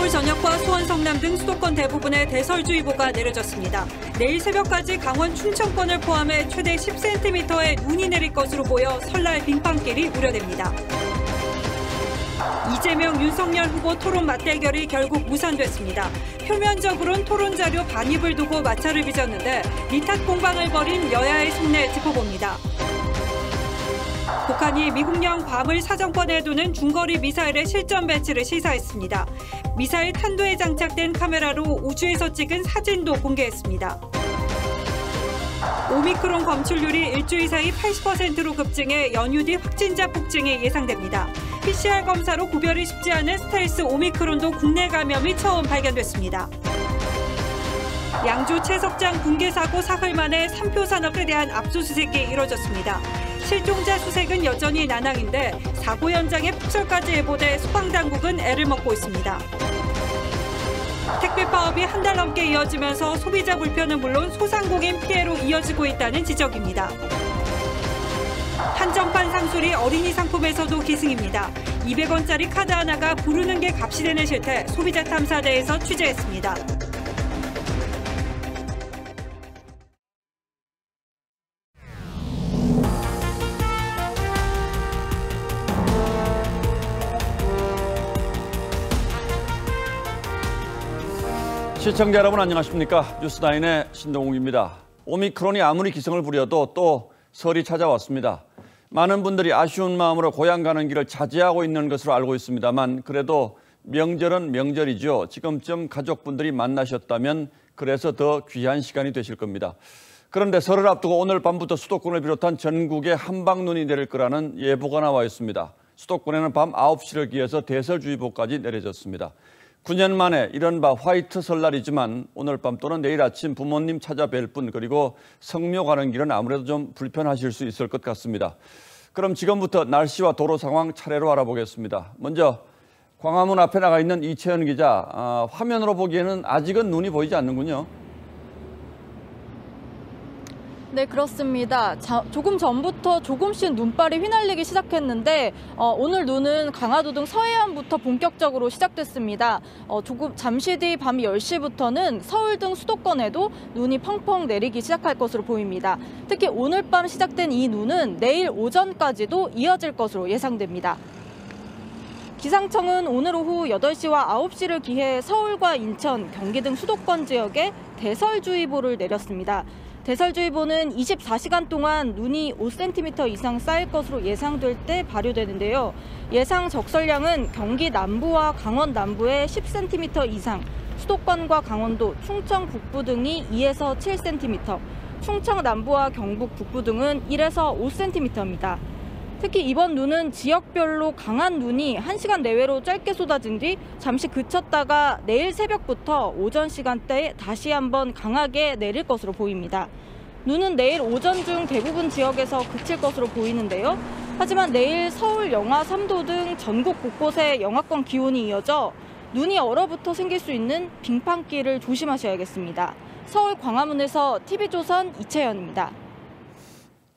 서울 전역과 수원, 성남 등 수도권 대부분에 대설주의보가 내려졌습니다. 내일 새벽까지 강원 충청권을 포함해 최대 10cm의 눈이 내릴 것으로 보여 설날 빙판길이 우려됩니다. 이재명, 윤석열 후보 토론 맞대결이 결국 무산됐습니다. 표면적으로는 토론 자료 반입을 두고 마찰을 빚었는데 니탓 공방을 벌인 여야의 속내 짚어봅니다. 북한이 미국령 괌을 사정권에 두는 중거리 미사일의 실전 배치를 시사했습니다. 미사일 탄도에 장착된 카메라로 우주에서 찍은 사진도 공개했습니다. 오미크론 검출률이 일주일 사이 80%로 급증해 연휴 뒤 확진자 폭증이 예상됩니다. PCR 검사로 구별이 쉽지 않은 스텔스 오미크론도 국내 감염이 처음 발견됐습니다. 양주 채석장 붕괴 사고 사흘 만에 삼표 산업에 대한 압수수색이 이뤄졌습니다. 실종자 수색은 여전히 난항인데 사고 현장에 폭설까지 예보돼 소방당국은 애를 먹고 있습니다. 택배 파업이 한 달 넘게 이어지면서 소비자 불편은 물론 소상공인 피해로 이어지고 있다는 지적입니다. 한정판 상술이 어린이 상품에서도 기승입니다. 200원짜리 카드 하나가 부르는 게 값이 되는 실태 소비자 탐사대에서 취재했습니다. 시청자 여러분 안녕하십니까? 뉴스나인의 신동욱입니다. 오미크론이 아무리 기승을 부려도 또 설이 찾아왔습니다. 많은 분들이 아쉬운 마음으로 고향 가는 길을 자제하고 있는 것으로 알고 있습니다만 그래도 명절은 명절이죠. 지금쯤 가족분들이 만나셨다면 그래서 더 귀한 시간이 되실 겁니다. 그런데 설을 앞두고 오늘 밤부터 수도권을 비롯한 전국에 한방눈이 내릴 거라는 예보가 나와 있습니다. 수도권에는 밤 9시를 기해서 대설주의보까지 내려졌습니다. 9년 만에 이른바 화이트 설날이지만 오늘 밤 또는 내일 아침 부모님 찾아뵐 분 그리고 성묘 가는 길은 아무래도 좀 불편하실 수 있을 것 같습니다. 그럼 지금부터 날씨와 도로 상황 차례로 알아보겠습니다. 먼저 광화문 앞에 나가 있는 이채연 기자, 화면으로 보기에는 아직은 눈이 보이지 않는군요. 네, 그렇습니다. 조금 전부터 조금씩 눈발이 휘날리기 시작했는데 오늘 눈은 강화도 등 서해안부터 본격적으로 시작됐습니다. 잠시 뒤 밤 10시부터는 서울 등 수도권에도 눈이 펑펑 내리기 시작할 것으로 보입니다. 특히 오늘 밤 시작된 이 눈은 내일 오전까지도 이어질 것으로 예상됩니다. 기상청은 오늘 오후 8시와 9시를 기해 서울과 인천, 경기 등 수도권 지역에 대설주의보를 내렸습니다. 대설주의보는 24시간 동안 눈이 5cm 이상 쌓일 것으로 예상될 때 발효되는데요. 예상 적설량은 경기 남부와 강원 남부에 10cm 이상, 수도권과 강원도, 충청 북부 등이 2에서 7cm, 충청 남부와 경북 북부 등은 1에서 5cm입니다. 특히 이번 눈은 지역별로 강한 눈이 1시간 내외로 짧게 쏟아진 뒤 잠시 그쳤다가 내일 새벽부터 오전 시간대에 다시 한번 강하게 내릴 것으로 보입니다. 눈은 내일 오전 중 대부분 지역에서 그칠 것으로 보이는데요. 하지만 내일 서울 영하 3도 등 전국 곳곳에 영하권 기온이 이어져 눈이 얼어붙어 생길 수 있는 빙판길을 조심하셔야겠습니다. 서울 광화문에서 TV조선 이채연입니다.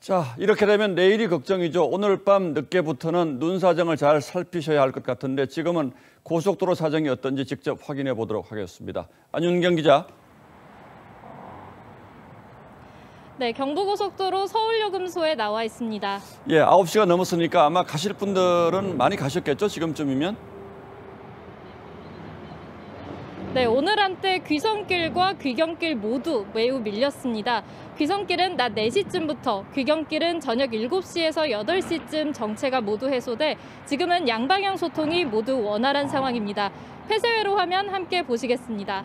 자, 이렇게 되면 내일이 걱정이죠. 오늘 밤 늦게부터는 눈 사정을 잘 살피셔야 할 것 같은데 지금은 고속도로 사정이 어떤지 직접 확인해 보도록 하겠습니다. 안윤경 기자. 네, 경부고속도로 서울요금소에 나와 있습니다. 예, 9시가 넘었으니까 아마 가실 분들은 많이 가셨겠죠, 지금쯤이면? 네, 오늘 한때 귀성길과 귀경길 모두 매우 밀렸습니다. 귀성길은 낮 4시쯤부터, 귀경길은 저녁 7시에서 8시쯤 정체가 모두 해소돼 지금은 양방향 소통이 모두 원활한 상황입니다. 폐쇄회로 화면 함께 보시겠습니다.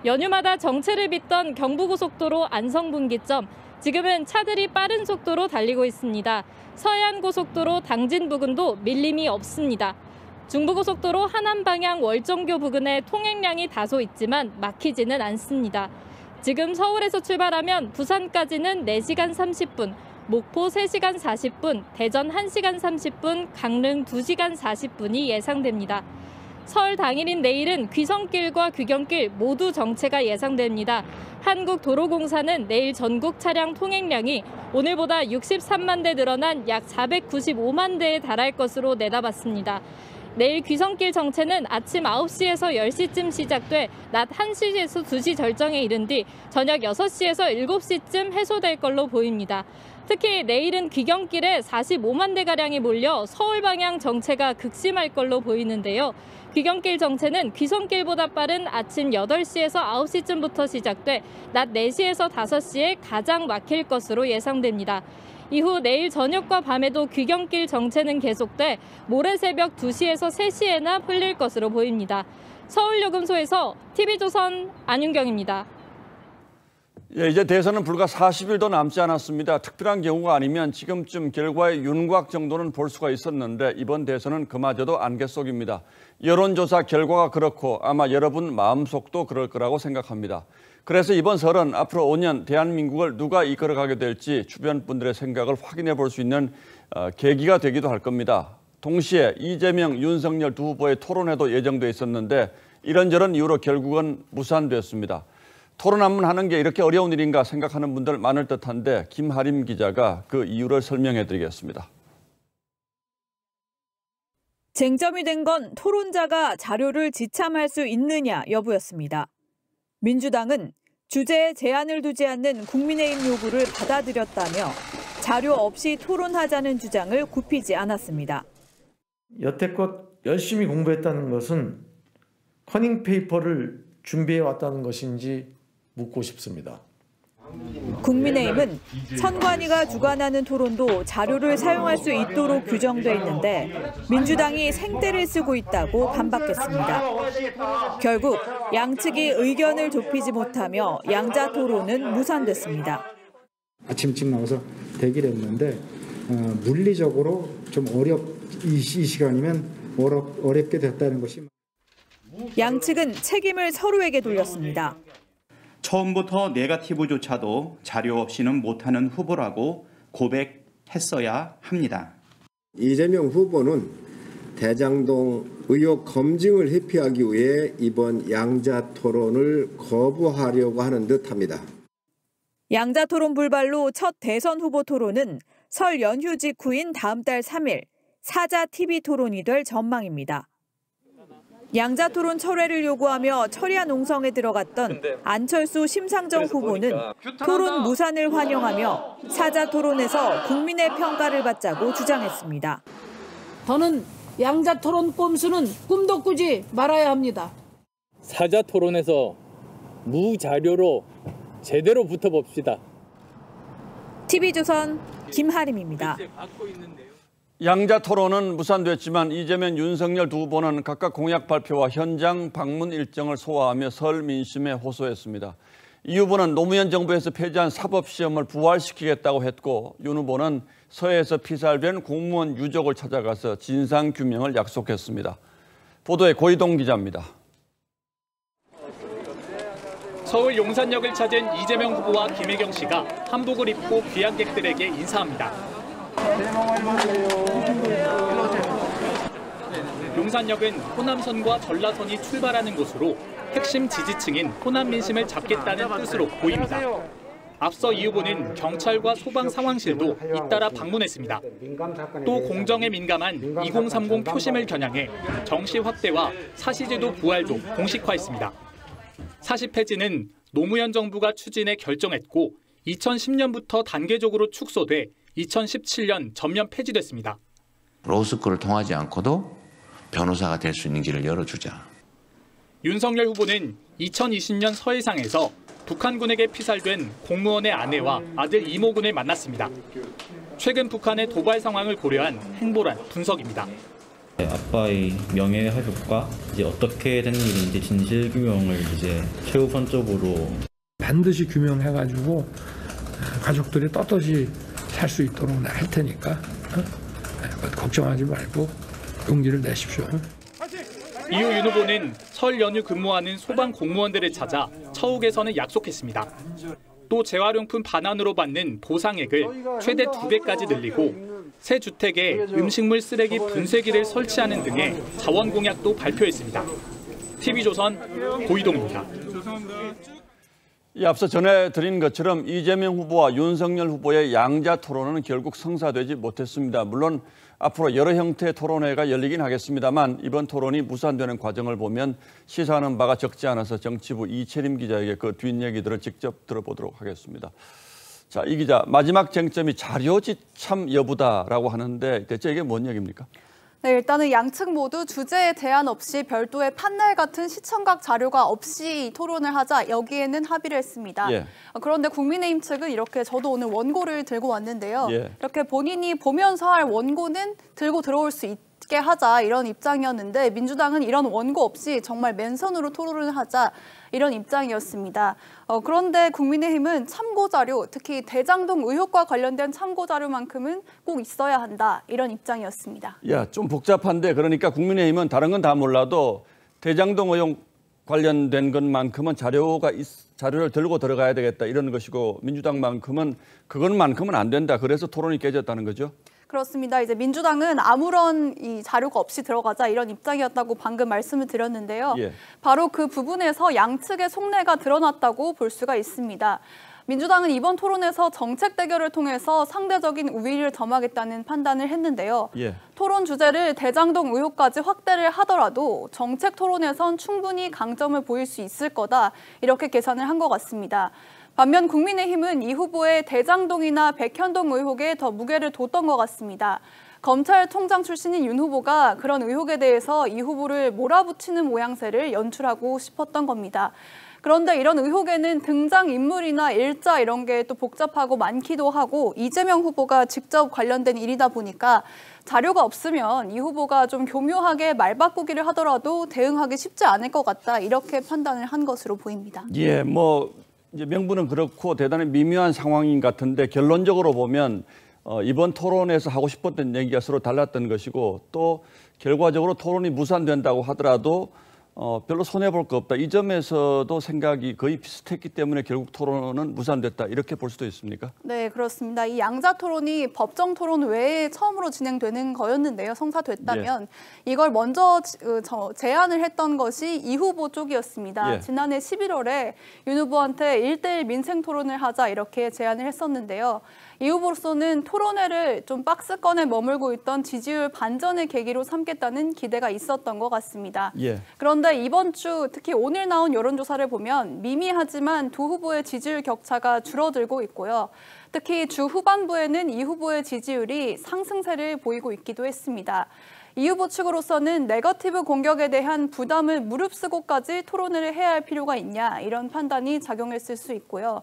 연휴마다 정체를 빚던 경부고속도로 안성분기점, 지금은 차들이 빠른 속도로 달리고 있습니다. 서해안고속도로 당진 부근도 밀림이 없습니다. 중부고속도로 하남 방향 월정교 부근에 통행량이 다소 있지만 막히지는 않습니다. 지금 서울에서 출발하면 부산까지는 4시간 30분, 목포 3시간 40분, 대전 1시간 30분, 강릉 2시간 40분이 예상됩니다. 설 당일인 내일은 귀성길과 귀경길 모두 정체가 예상됩니다. 한국도로공사는 내일 전국 차량 통행량이 오늘보다 63만 대 늘어난 약 495만 대에 달할 것으로 내다봤습니다. 내일 귀성길 정체는 아침 9시에서 10시쯤 시작돼 낮 1시에서 2시 절정에 이른 뒤 저녁 6시에서 7시쯤 해소될 걸로 보입니다. 특히 내일은 귀경길에 45만 대가량이 몰려 서울 방향 정체가 극심할 걸로 보이는데요. 귀경길 정체는 귀성길보다 빠른 아침 8시에서 9시쯤부터 시작돼 낮 4시에서 5시에 가장 막힐 것으로 예상됩니다. 이후 내일 저녁과 밤에도 귀경길 정체는 계속돼 모레 새벽 2시에서 3시에나 풀릴 것으로 보입니다. 서울요금소에서 TV조선 안윤경입니다. 예, 이제 대선은 불과 40일도 남지 않았습니다. 특별한 경우가 아니면 지금쯤 결과의 윤곽 정도는 볼 수가 있었는데 이번 대선은 그마저도 안개 속입니다. 여론조사 결과가 그렇고 아마 여러분 마음속도 그럴 거라고 생각합니다. 그래서 이번 설은 앞으로 5년 대한민국을 누가 이끌어가게 될지 주변 분들의 생각을 확인해 볼 수 있는 계기가 되기도 할 겁니다. 동시에 이재명, 윤석열 두 후보의 토론회도 예정돼 있었는데 이런저런 이유로 결국은 무산됐습니다. 토론 한 번 하는 게 이렇게 어려운 일인가 생각하는 분들 많을 듯한데 김하림 기자가 그 이유를 설명해 드리겠습니다. 쟁점이 된 건 토론자가 자료를 지참할 수 있느냐 여부였습니다. 민주당은 주제에 제한을 두지 않는 국민의힘 요구를 받아들였다며 자료 없이 토론하자는 주장을 굽히지 않았습니다. 여태껏 열심히 공부했다는 것은 커닝페이퍼를 준비해 왔다는 것인지 묻고 싶습니다. 국민의힘은 선관위가 주관하는 토론도 자료를 사용할 수 있도록 규정돼 있는데 민주당이 생떼를 쓰고 있다고 반박했습니다. 결국 양측이 의견을 좁히지 못하며 양자 토론은 무산됐습니다. 아침 일찍 나와서 대기를 했는데 물리적으로 좀 이 시간이면 어렵게 됐다는 것이. 양측은 책임을 서로에게 돌렸습니다. 처음부터 네거티브조차도 자료 없이는 못하는 후보라고 고백했어야 합니다. 이재명 후보는 대장동 의혹 검증을 회피하기 위해 이번 양자 토론을 거부하려고 하는 듯합니다. 양자 토론 불발로 첫 대선 후보 토론은 설 연휴 직후인 다음 달 3일 사자 TV 토론이 될 전망입니다. 양자 토론 철회를 요구하며 철야 농성에 들어갔던 안철수 심상정 후보는 토론 무산을 환영하며 사자 토론에서 국민의 평가를 받자고 주장했습니다. 저는 양자 토론 꼼수는 꿈도 꾸지 말아야 합니다. 사자 토론에서 무자료로 제대로 붙어봅시다. TV조선 김하림입니다. 양자 토론은 무산됐지만 이재명, 윤석열 두 후보는 각각 공약 발표와 현장 방문 일정을 소화하며 설 민심에 호소했습니다. 이 후보는 노무현 정부에서 폐지한 사법시험을 부활시키겠다고 했고 윤 후보는 서해에서 피살된 공무원 유족을 찾아가서 진상규명을 약속했습니다. 보도에 고이동 기자입니다. 서울 용산역을 찾은 이재명 후보와 김혜경 씨가 한복을 입고 귀향객들에게 인사합니다. 용산역은 호남선과 전라선이 출발하는 곳으로 핵심 지지층인 호남 민심을 잡겠다는 뜻으로 보입니다. 앞서 이 후보는 경찰과 소방 상황실도 잇따라 방문했습니다. 또 공정에 민감한 2030 표심을 겨냥해 정시 확대와 사시제도 부활도 공식화했습니다. 사시 폐지는 노무현 정부가 추진해 결정했고 2010년부터 단계적으로 축소돼 2017년 전면 폐지됐습니다. 로스쿨을 통하지 않고도 변호사가 될 수 있는 길을 열어주자. 윤석열 후보는 2020년 서해상에서 북한군에게 피살된 공무원의 아내와 아들 이모군을 만났습니다. 최근 북한의 도발 상황을 고려한 행보란 분석입니다. 아빠의 명예회복과 이제 어떻게 된 일인지 진실 규명을 이제 최우선적으로 반드시 규명해가지고 가족들이 떳떳이 살 수 있도록 할 테니까 걱정하지 말고 용기를 내십시오. 이후 윤 후보는 설 연휴 근무하는 소방 공무원들을 찾아 처우 개선을 약속했습니다. 또 재활용품 반환으로 받는 보상액을 최대 2배까지 늘리고 새 주택에 음식물 쓰레기 분쇄기를 설치하는 등의 자원 공약도 발표했습니다. TV조선 고이동입니다. 앞서 전해드린 것처럼 이재명 후보와 윤석열 후보의 양자 토론은 결국 성사되지 못했습니다. 물론 앞으로 여러 형태의 토론회가 열리긴 하겠습니다만 이번 토론이 무산되는 과정을 보면 시사하는 바가 적지 않아서 정치부 이채림 기자에게 그 뒷얘기들을 직접 들어보도록 하겠습니다. 자, 이 기자, 마지막 쟁점이 자료 지참 여부다라고 하는데 대체 이게 뭔 얘기입니까? 네, 일단은 양측 모두 주제에 제한 없이 별도의 판넬 같은 시청각 자료가 없이 토론을 하자 여기에는 합의를 했습니다. 예. 그런데 국민의힘 측은 이렇게 저도 오늘 원고를 들고 왔는데요. 예. 이렇게 본인이 보면서 할 원고는 들고 들어올 수 있게 하자 이런 입장이었는데 민주당은 이런 원고 없이 정말 맨손으로 토론을 하자 이런 입장이었습니다. 그런데 국민의힘은 참고자료, 특히 대장동 의혹과 관련된 참고자료만큼은 꼭 있어야 한다 이런 입장이었습니다. 야, 좀 복잡한데 그러니까 국민의힘은 다른 건 다 몰라도 대장동 의혹 관련된 것만큼은 자료를 들고 들어가야 되겠다 이런 것이고 민주당만큼은 그것만큼은 안 된다. 그래서 토론이 깨졌다는 거죠. 그렇습니다. 이제 민주당은 아무런 이 자료가 없이 들어가자 이런 입장이었다고 방금 말씀을 드렸는데요. 예. 바로 그 부분에서 양측의 속내가 드러났다고 볼 수가 있습니다. 민주당은 이번 토론에서 정책 대결을 통해서 상대적인 우위를 점하겠다는 판단을 했는데요. 예. 토론 주제를 대장동 의혹까지 확대를 하더라도 정책 토론에선 충분히 강점을 보일 수 있을 거다 이렇게 계산을 한 것 같습니다. 반면 국민의힘은 이 후보의 대장동이나 백현동 의혹에 더 무게를 뒀던 것 같습니다. 검찰총장 출신인 윤 후보가 그런 의혹에 대해서 이 후보를 몰아붙이는 모양새를 연출하고 싶었던 겁니다. 그런데 이런 의혹에는 등장인물이나 일자 이런 게 또 복잡하고 많기도 하고 이재명 후보가 직접 관련된 일이다 보니까 자료가 없으면 이 후보가 좀 교묘하게 말 바꾸기를 하더라도 대응하기 쉽지 않을 것 같다 이렇게 판단을 한 것으로 보입니다. 예, 이제 명분은 그렇고 대단히 미묘한 상황인 것 같은데 결론적으로 보면 이번 토론에서 하고 싶었던 얘기가 서로 달랐던 것이고 또 결과적으로 토론이 무산된다고 하더라도 별로 손해볼 거 없다. 이 점에서도 생각이 거의 비슷했기 때문에 결국 토론은 무산됐다. 이렇게 볼 수도 있습니까? 네, 그렇습니다. 이 양자 토론이 법정 토론 외에 처음으로 진행되는 거였는데요. 성사됐다면 이걸 먼저 제안을 했던 것이 이 후보 쪽이었습니다. 지난해 11월에 윤 후보한테 1대1 민생 토론을 하자 이렇게 제안을 했었는데요. 이 후보로서는 토론회를 좀 박스권에 머물고 있던 지지율 반전의 계기로 삼겠다는 기대가 있었던 것 같습니다. 그런데 이번 주 특히 오늘 나온 여론조사를 보면 미미하지만 두 후보의 지지율 격차가 줄어들고 있고요. 특히 주 후반부에는 이 후보의 지지율이 상승세를 보이고 있기도 했습니다. 이 후보 측으로서는 네거티브 공격에 대한 부담을 무릅쓰고까지 토론을 해야 할 필요가 있냐 이런 판단이 작용했을 수 있고요.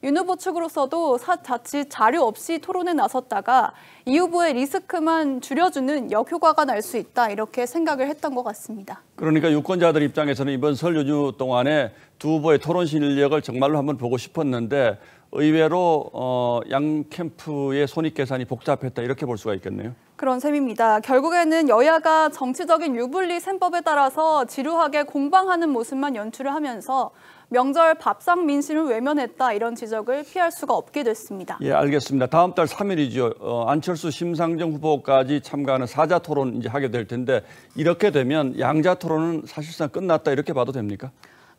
윤 후보 측으로서도 자칫 자료 없이 토론에 나섰다가 이 후보의 리스크만 줄여주는 역효과가 날 수 있다 이렇게 생각을 했던 것 같습니다. 그러니까 유권자들 입장에서는 이번 설 연휴 동안에 두 후보의 토론 실력을 정말로 한번 보고 싶었는데 의외로 양 캠프의 손익계산이 복잡했다 이렇게 볼 수가 있겠네요. 그런 셈입니다. 결국에는 여야가 정치적인 유불리 셈법에 따라서 지루하게 공방하는 모습만 연출을 하면서 명절 밥상 민심을 외면했다 이런 지적을 피할 수가 없게 됐습니다. 예, 알겠습니다. 다음 달 3일이죠. 안철수, 심상정 후보까지 참가하는 사자 토론 이제 하게 될 텐데 이렇게 되면 양자 토론은 사실상 끝났다 이렇게 봐도 됩니까?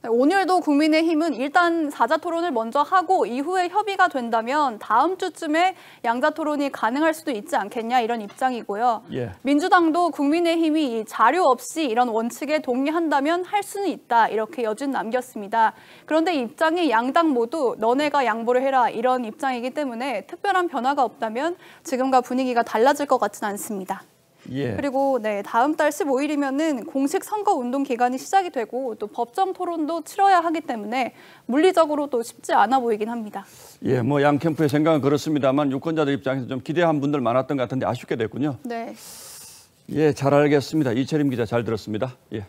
네, 오늘도 국민의힘은 일단 사자 토론을 먼저 하고 이후에 협의가 된다면 다음 주쯤에 양자 토론이 가능할 수도 있지 않겠냐 이런 입장이고요. 민주당도 국민의힘이 자료 없이 이런 원칙에 동의한다면 할 수는 있다 이렇게 여진 남겼습니다. 그런데 이 입장이 양당 모두 너네가 양보를 해라 이런 입장이기 때문에 특별한 변화가 없다면 지금과 분위기가 달라질 것 같지는 않습니다. 그리고 다음 달 15일이면은 공식 선거 운동 기간이 시작이 되고 또 법정 토론도 치러야 하기 때문에 물리적으로도 쉽지 않아 보이긴 합니다. 예, 양 캠프의 생각은 그렇습니다만 유권자들 입장에서 좀 기대한 분들 많았던 것 같은데 아쉽게 됐군요. 네. 예, 잘 알겠습니다. 이채림 기자 잘 들었습니다. 예.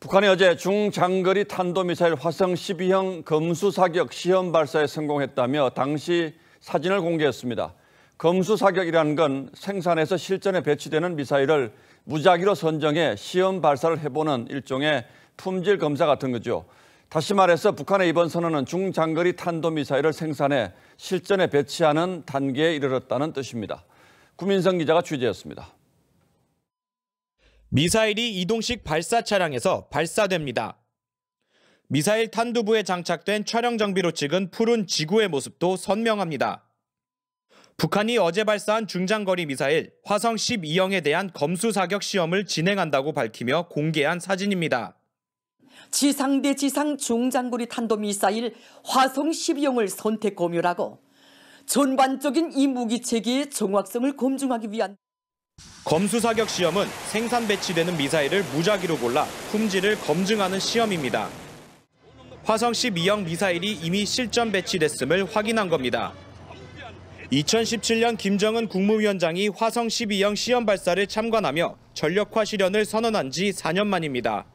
북한이 어제 중장거리 탄도미사일 화성 12형 검수사격 시험 발사에 성공했다며 당시 사진을 공개했습니다. 검수사격이라는 건 생산해서 실전에 배치되는 미사일을 무작위로 선정해 시험 발사를 해보는 일종의 품질 검사 같은 거죠. 다시 말해서 북한의 이번 선언은 중장거리 탄도미사일을 생산해 실전에 배치하는 단계에 이르렀다는 뜻입니다. 구민성 기자가 취재했습니다. 미사일이 이동식 발사 차량에서 발사됩니다. 미사일 탄두부에 장착된 촬영 장비로 찍은 푸른 지구의 모습도 선명합니다. 북한이 어제 발사한 중장거리 미사일 화성 12형에 대한 검수 사격 시험을 진행한다고 밝히며 공개한 사진입니다. 지상 대 지상 중장거리 탄도미사일 화성 12형을 선택 검열하고 전반적인 이 무기 체계의 정확성을 검증하기 위한 검수 사격 시험은 생산 배치되는 미사일을 무작위로 골라 품질을 검증하는 시험입니다. 화성 12형 미사일이 이미 실전 배치됐음을 확인한 겁니다. 2017년 김정은 국무위원장이 화성 12형 시험 발사를 참관하며 전력화 실현을 선언한 지 4년 만입니다.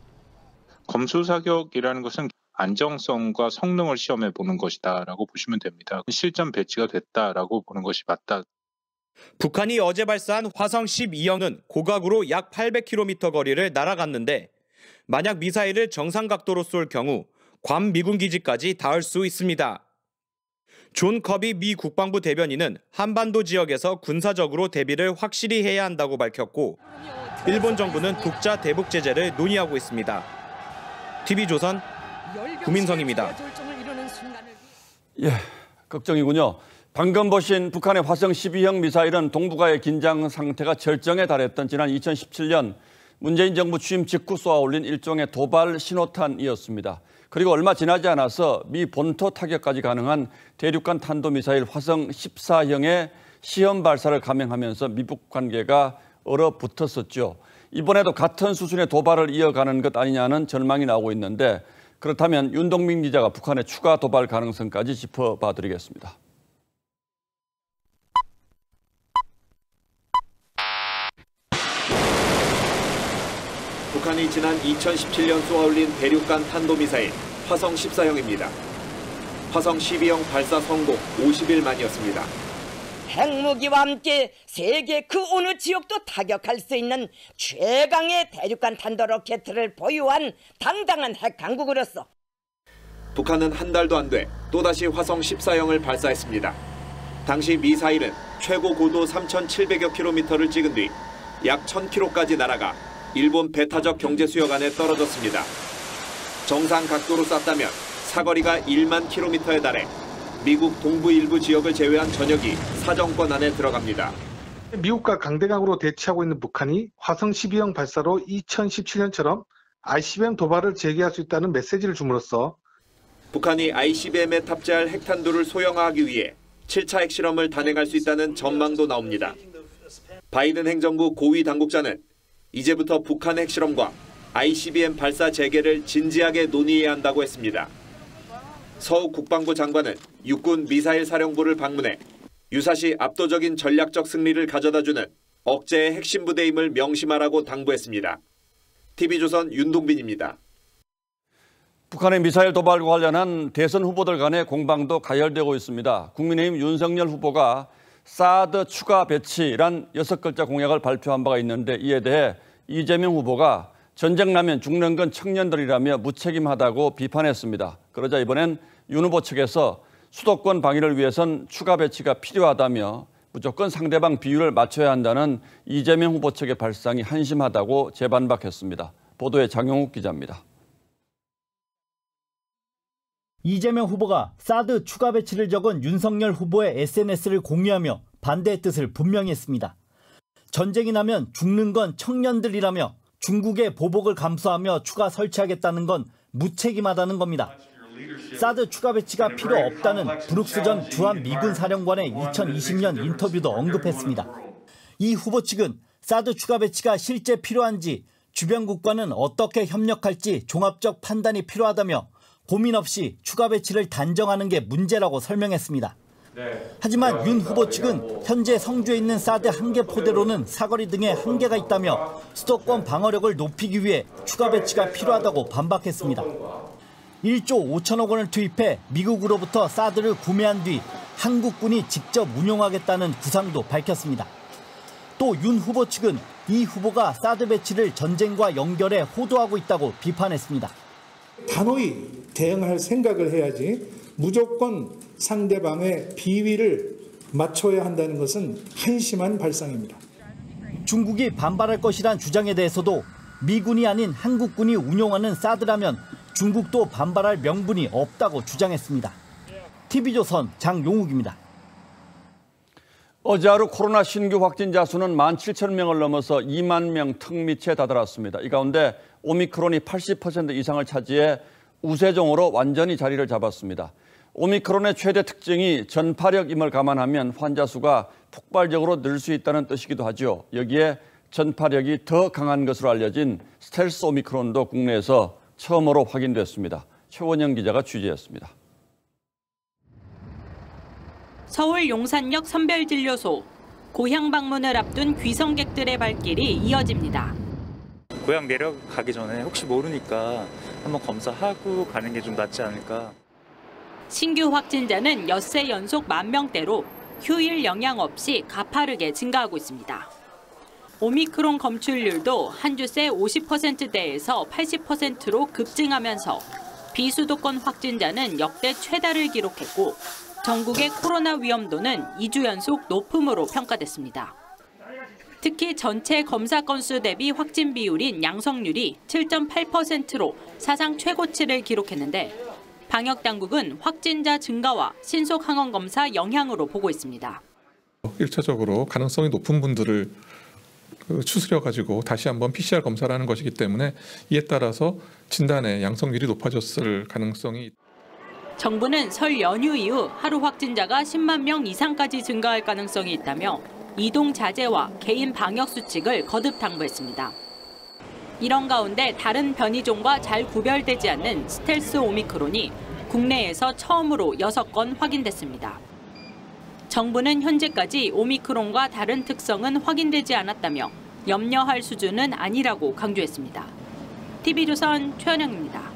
검수 사격이라는 것은 안정성과 성능을 시험해 보는 것이다라고 보시면 됩니다. 실전 배치가 됐다라고 보는 것이 맞다. 북한이 어제 발사한 화성 12형은 고각으로 약 800km 거리를 날아갔는데 만약 미사일을 정상 각도로 쏠 경우 괌 미군 기지까지 닿을 수 있습니다. 존 커비 미 국방부 대변인은 한반도 지역에서 군사적으로 대비를 확실히 해야 한다고 밝혔고 일본 정부는 독자 대북 제재를 논의하고 있습니다. TV조선 구민성입니다. 예, 걱정이군요. 방금 보신 북한의 화성 12형 미사일은 동북아의 긴장 상태가 절정에 달했던 지난 2017년 문재인 정부 취임 직후 쏘아 올린 일종의 도발 신호탄이었습니다. 그리고 얼마 지나지 않아서 미 본토 타격까지 가능한 대륙간 탄도미사일 화성 14형의 시험 발사를 감행하면서 미북 관계가 얼어붙었었죠. 이번에도 같은 수준의 도발을 이어가는 것 아니냐는 전망이 나오고 있는데 그렇다면 윤동빈 기자가 북한의 추가 도발 가능성까지 짚어봐 드리겠습니다. 북한이 지난 2017년 쏘아올린 대륙간 탄도미사일 화성 14형입니다. 화성 12형 발사 성공 50일 만이었습니다. 핵무기와 함께 세계 그 어느 지역도 타격할 수 있는 최강의 대륙간 탄도 로켓을 보유한 당당한 핵 강국으로서 북한은 한 달도 안 돼 또다시 화성 14형을 발사했습니다. 당시 미사일은 최고 고도 3,700여 킬로미터를 찍은 뒤 약 1,000km까지 날아가 일본 배타적 경제 수역 안에 떨어졌습니다. 정상 각도로 쐈다면 사거리가 1만 킬로미터에 달해 미국 동부 일부 지역을 제외한 전역이 사정권 안에 들어갑니다. 미국과 강대강으로 대치하고 있는 북한이 화성 12형 발사로 2017년처럼 ICBM 도발을 재개할 수 있다는 메시지를 줌으로써 북한이 ICBM에 탑재할 핵탄두를 소형화하기 위해 7차 핵실험을 단행할 수 있다는 전망도 나옵니다. 바이든 행정부 고위 당국자는 이제부터 북한 핵실험과 ICBM 발사 재개를 진지하게 논의해야 한다고 했습니다. 서욱 국방부 장관은 육군 미사일 사령부를 방문해 유사시 압도적인 전략적 승리를 가져다주는 억제의 핵심 부대임을 명심하라고 당부했습니다. TV조선 윤동빈입니다. 북한의 미사일 도발과 관련한 대선 후보들 간의 공방도 가열되고 있습니다. 국민의힘 윤석열 후보가 사드 추가 배치란 6글자 공약을 발표한 바가 있는데 이에 대해 이재명 후보가 전쟁 나면 죽는 건 청년들이라며 무책임하다고 비판했습니다. 그러자 이번엔 윤 후보 측에서 수도권 방위를 위해선 추가 배치가 필요하다며 무조건 상대방 비율을 맞춰야 한다는 이재명 후보 측의 발상이 한심하다고 재반박했습니다. 보도에 장영욱 기자입니다. 이재명 후보가 사드 추가 배치를 적은 윤석열 후보의 SNS를 공유하며 반대의 뜻을 분명히 했습니다. 전쟁이 나면 죽는 건 청년들이라며 중국의 보복을 감수하며 추가 설치하겠다는 건 무책임하다는 겁니다. 사드 추가 배치가 필요 없다는 브룩스 전 주한 미군 사령관의 2020년 인터뷰도 언급했습니다. 이 후보 측은 사드 추가 배치가 실제 필요한지 주변국과는 어떻게 협력할지 종합적 판단이 필요하다며 고민 없이 추가 배치를 단정하는 게 문제라고 설명했습니다. 하지만 윤 후보 측은 현재 성주에 있는 사드 1개 포대로는 사거리 등에 한계가 있다며 수도권 방어력을 높이기 위해 추가 배치가 필요하다고 반박했습니다. 1조 5천억 원을 투입해 미국으로부터 사드를 구매한 뒤 한국군이 직접 운용하겠다는 구상도 밝혔습니다. 또 윤 후보 측은 이 후보가 사드 배치를 전쟁과 연결해 호도하고 있다고 비판했습니다. 단호히 대응할 생각을 해야지 무조건 상대방의 비위를 맞춰야 한다는 것은 한심한 발상입니다. 중국이 반발할 것이란 주장에 대해서도 미군이 아닌 한국군이 운용하는 사드라면 중국도 반발할 명분이 없다고 주장했습니다. TV조선 장용욱입니다. 어제 하루 코로나 신규 확진자 수는 17,000명을 넘어서 2만 명 턱 밑에 다다랐습니다. 이 가운데 오미크론이 80% 이상을 차지해 우세종으로 완전히 자리를 잡았습니다. 오미크론의 최대 특징이 전파력임을 감안하면 환자 수가 폭발적으로 늘 수 있다는 뜻이기도 하죠. 여기에 전파력이 더 강한 것으로 알려진 스텔스 오미크론도 국내에서 처음으로 확인됐습니다. 최원영 기자가 취재했습니다. 서울 용산역 선별진료소. 고향 방문을 앞둔 귀성객들의 발길이 이어집니다. 고향 내려가기 전에 혹시 모르니까 한번 검사하고 가는 게 좀 낫지 않을까. 신규 확진자는 엿새 연속 10,000명대로 휴일 영향 없이 가파르게 증가하고 있습니다. 오미크론 검출률도 한 주 새 50%대에서 80%로 급증하면서 비수도권 확진자는 역대 최다를 기록했고 전국의 코로나 위험도는 2주 연속 높음으로 평가됐습니다. 특히 전체 검사 건수 대비 확진 비율인 양성률이 7.8%로 사상 최고치를 기록했는데 방역당국은 확진자 증가와 신속 항원 검사 영향으로 보고 있습니다. 1차적으로 가능성이 높은 분들을 추스려가지고 다시 한번 PCR 검사를 하는 것이기 때문에 이에 따라서 진단의 양성률이 높아졌을 가능성이 있습니다. 정부는 설 연휴 이후 하루 확진자가 10만 명 이상까지 증가할 가능성이 있다며 이동 자제와 개인 방역 수칙을 거듭 당부했습니다. 이런 가운데 다른 변이종과 잘 구별되지 않는 스텔스 오미크론이 국내에서 처음으로 6건 확인됐습니다. 정부는 현재까지 오미크론과 다른 특성은 확인되지 않았다며 염려할 수준은 아니라고 강조했습니다. TV조선 최원영입니다.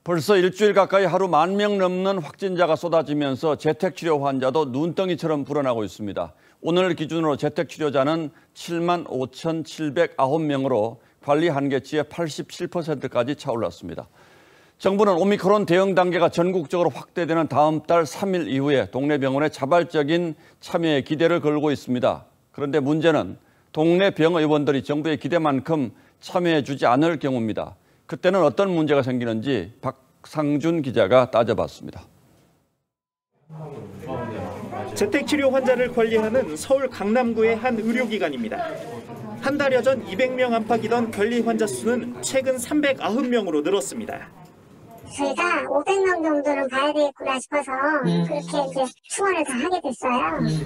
벌써 일주일 가까이 하루 10,000명 넘는 확진자가 쏟아지면서 재택치료 환자도 눈덩이처럼 불어나고 있습니다. 오늘 기준으로 재택치료자는 75,709명으로 관리 한계치의 87%까지 차올랐습니다. 정부는 오미크론 대응 단계가 전국적으로 확대되는 다음 달 3일 이후에 동네 병원의 자발적인 참여에 기대를 걸고 있습니다. 그런데 문제는 동네 병의원들이 정부의 기대만큼 참여해주지 않을 경우입니다. 그때는 어떤 문제가 생기는지 박상준 기자가 따져봤습니다. 재택치료 환자를 관리하는 서울 강남구의 한 의료기관입니다. 한 달여 전 200명 안팎이던 관리 환자 수는 최근 390명으로 늘었습니다. 저희가 500명 정도는 가야 되겠구나 싶어서 그렇게 이제 충원을 다 하게 됐어요.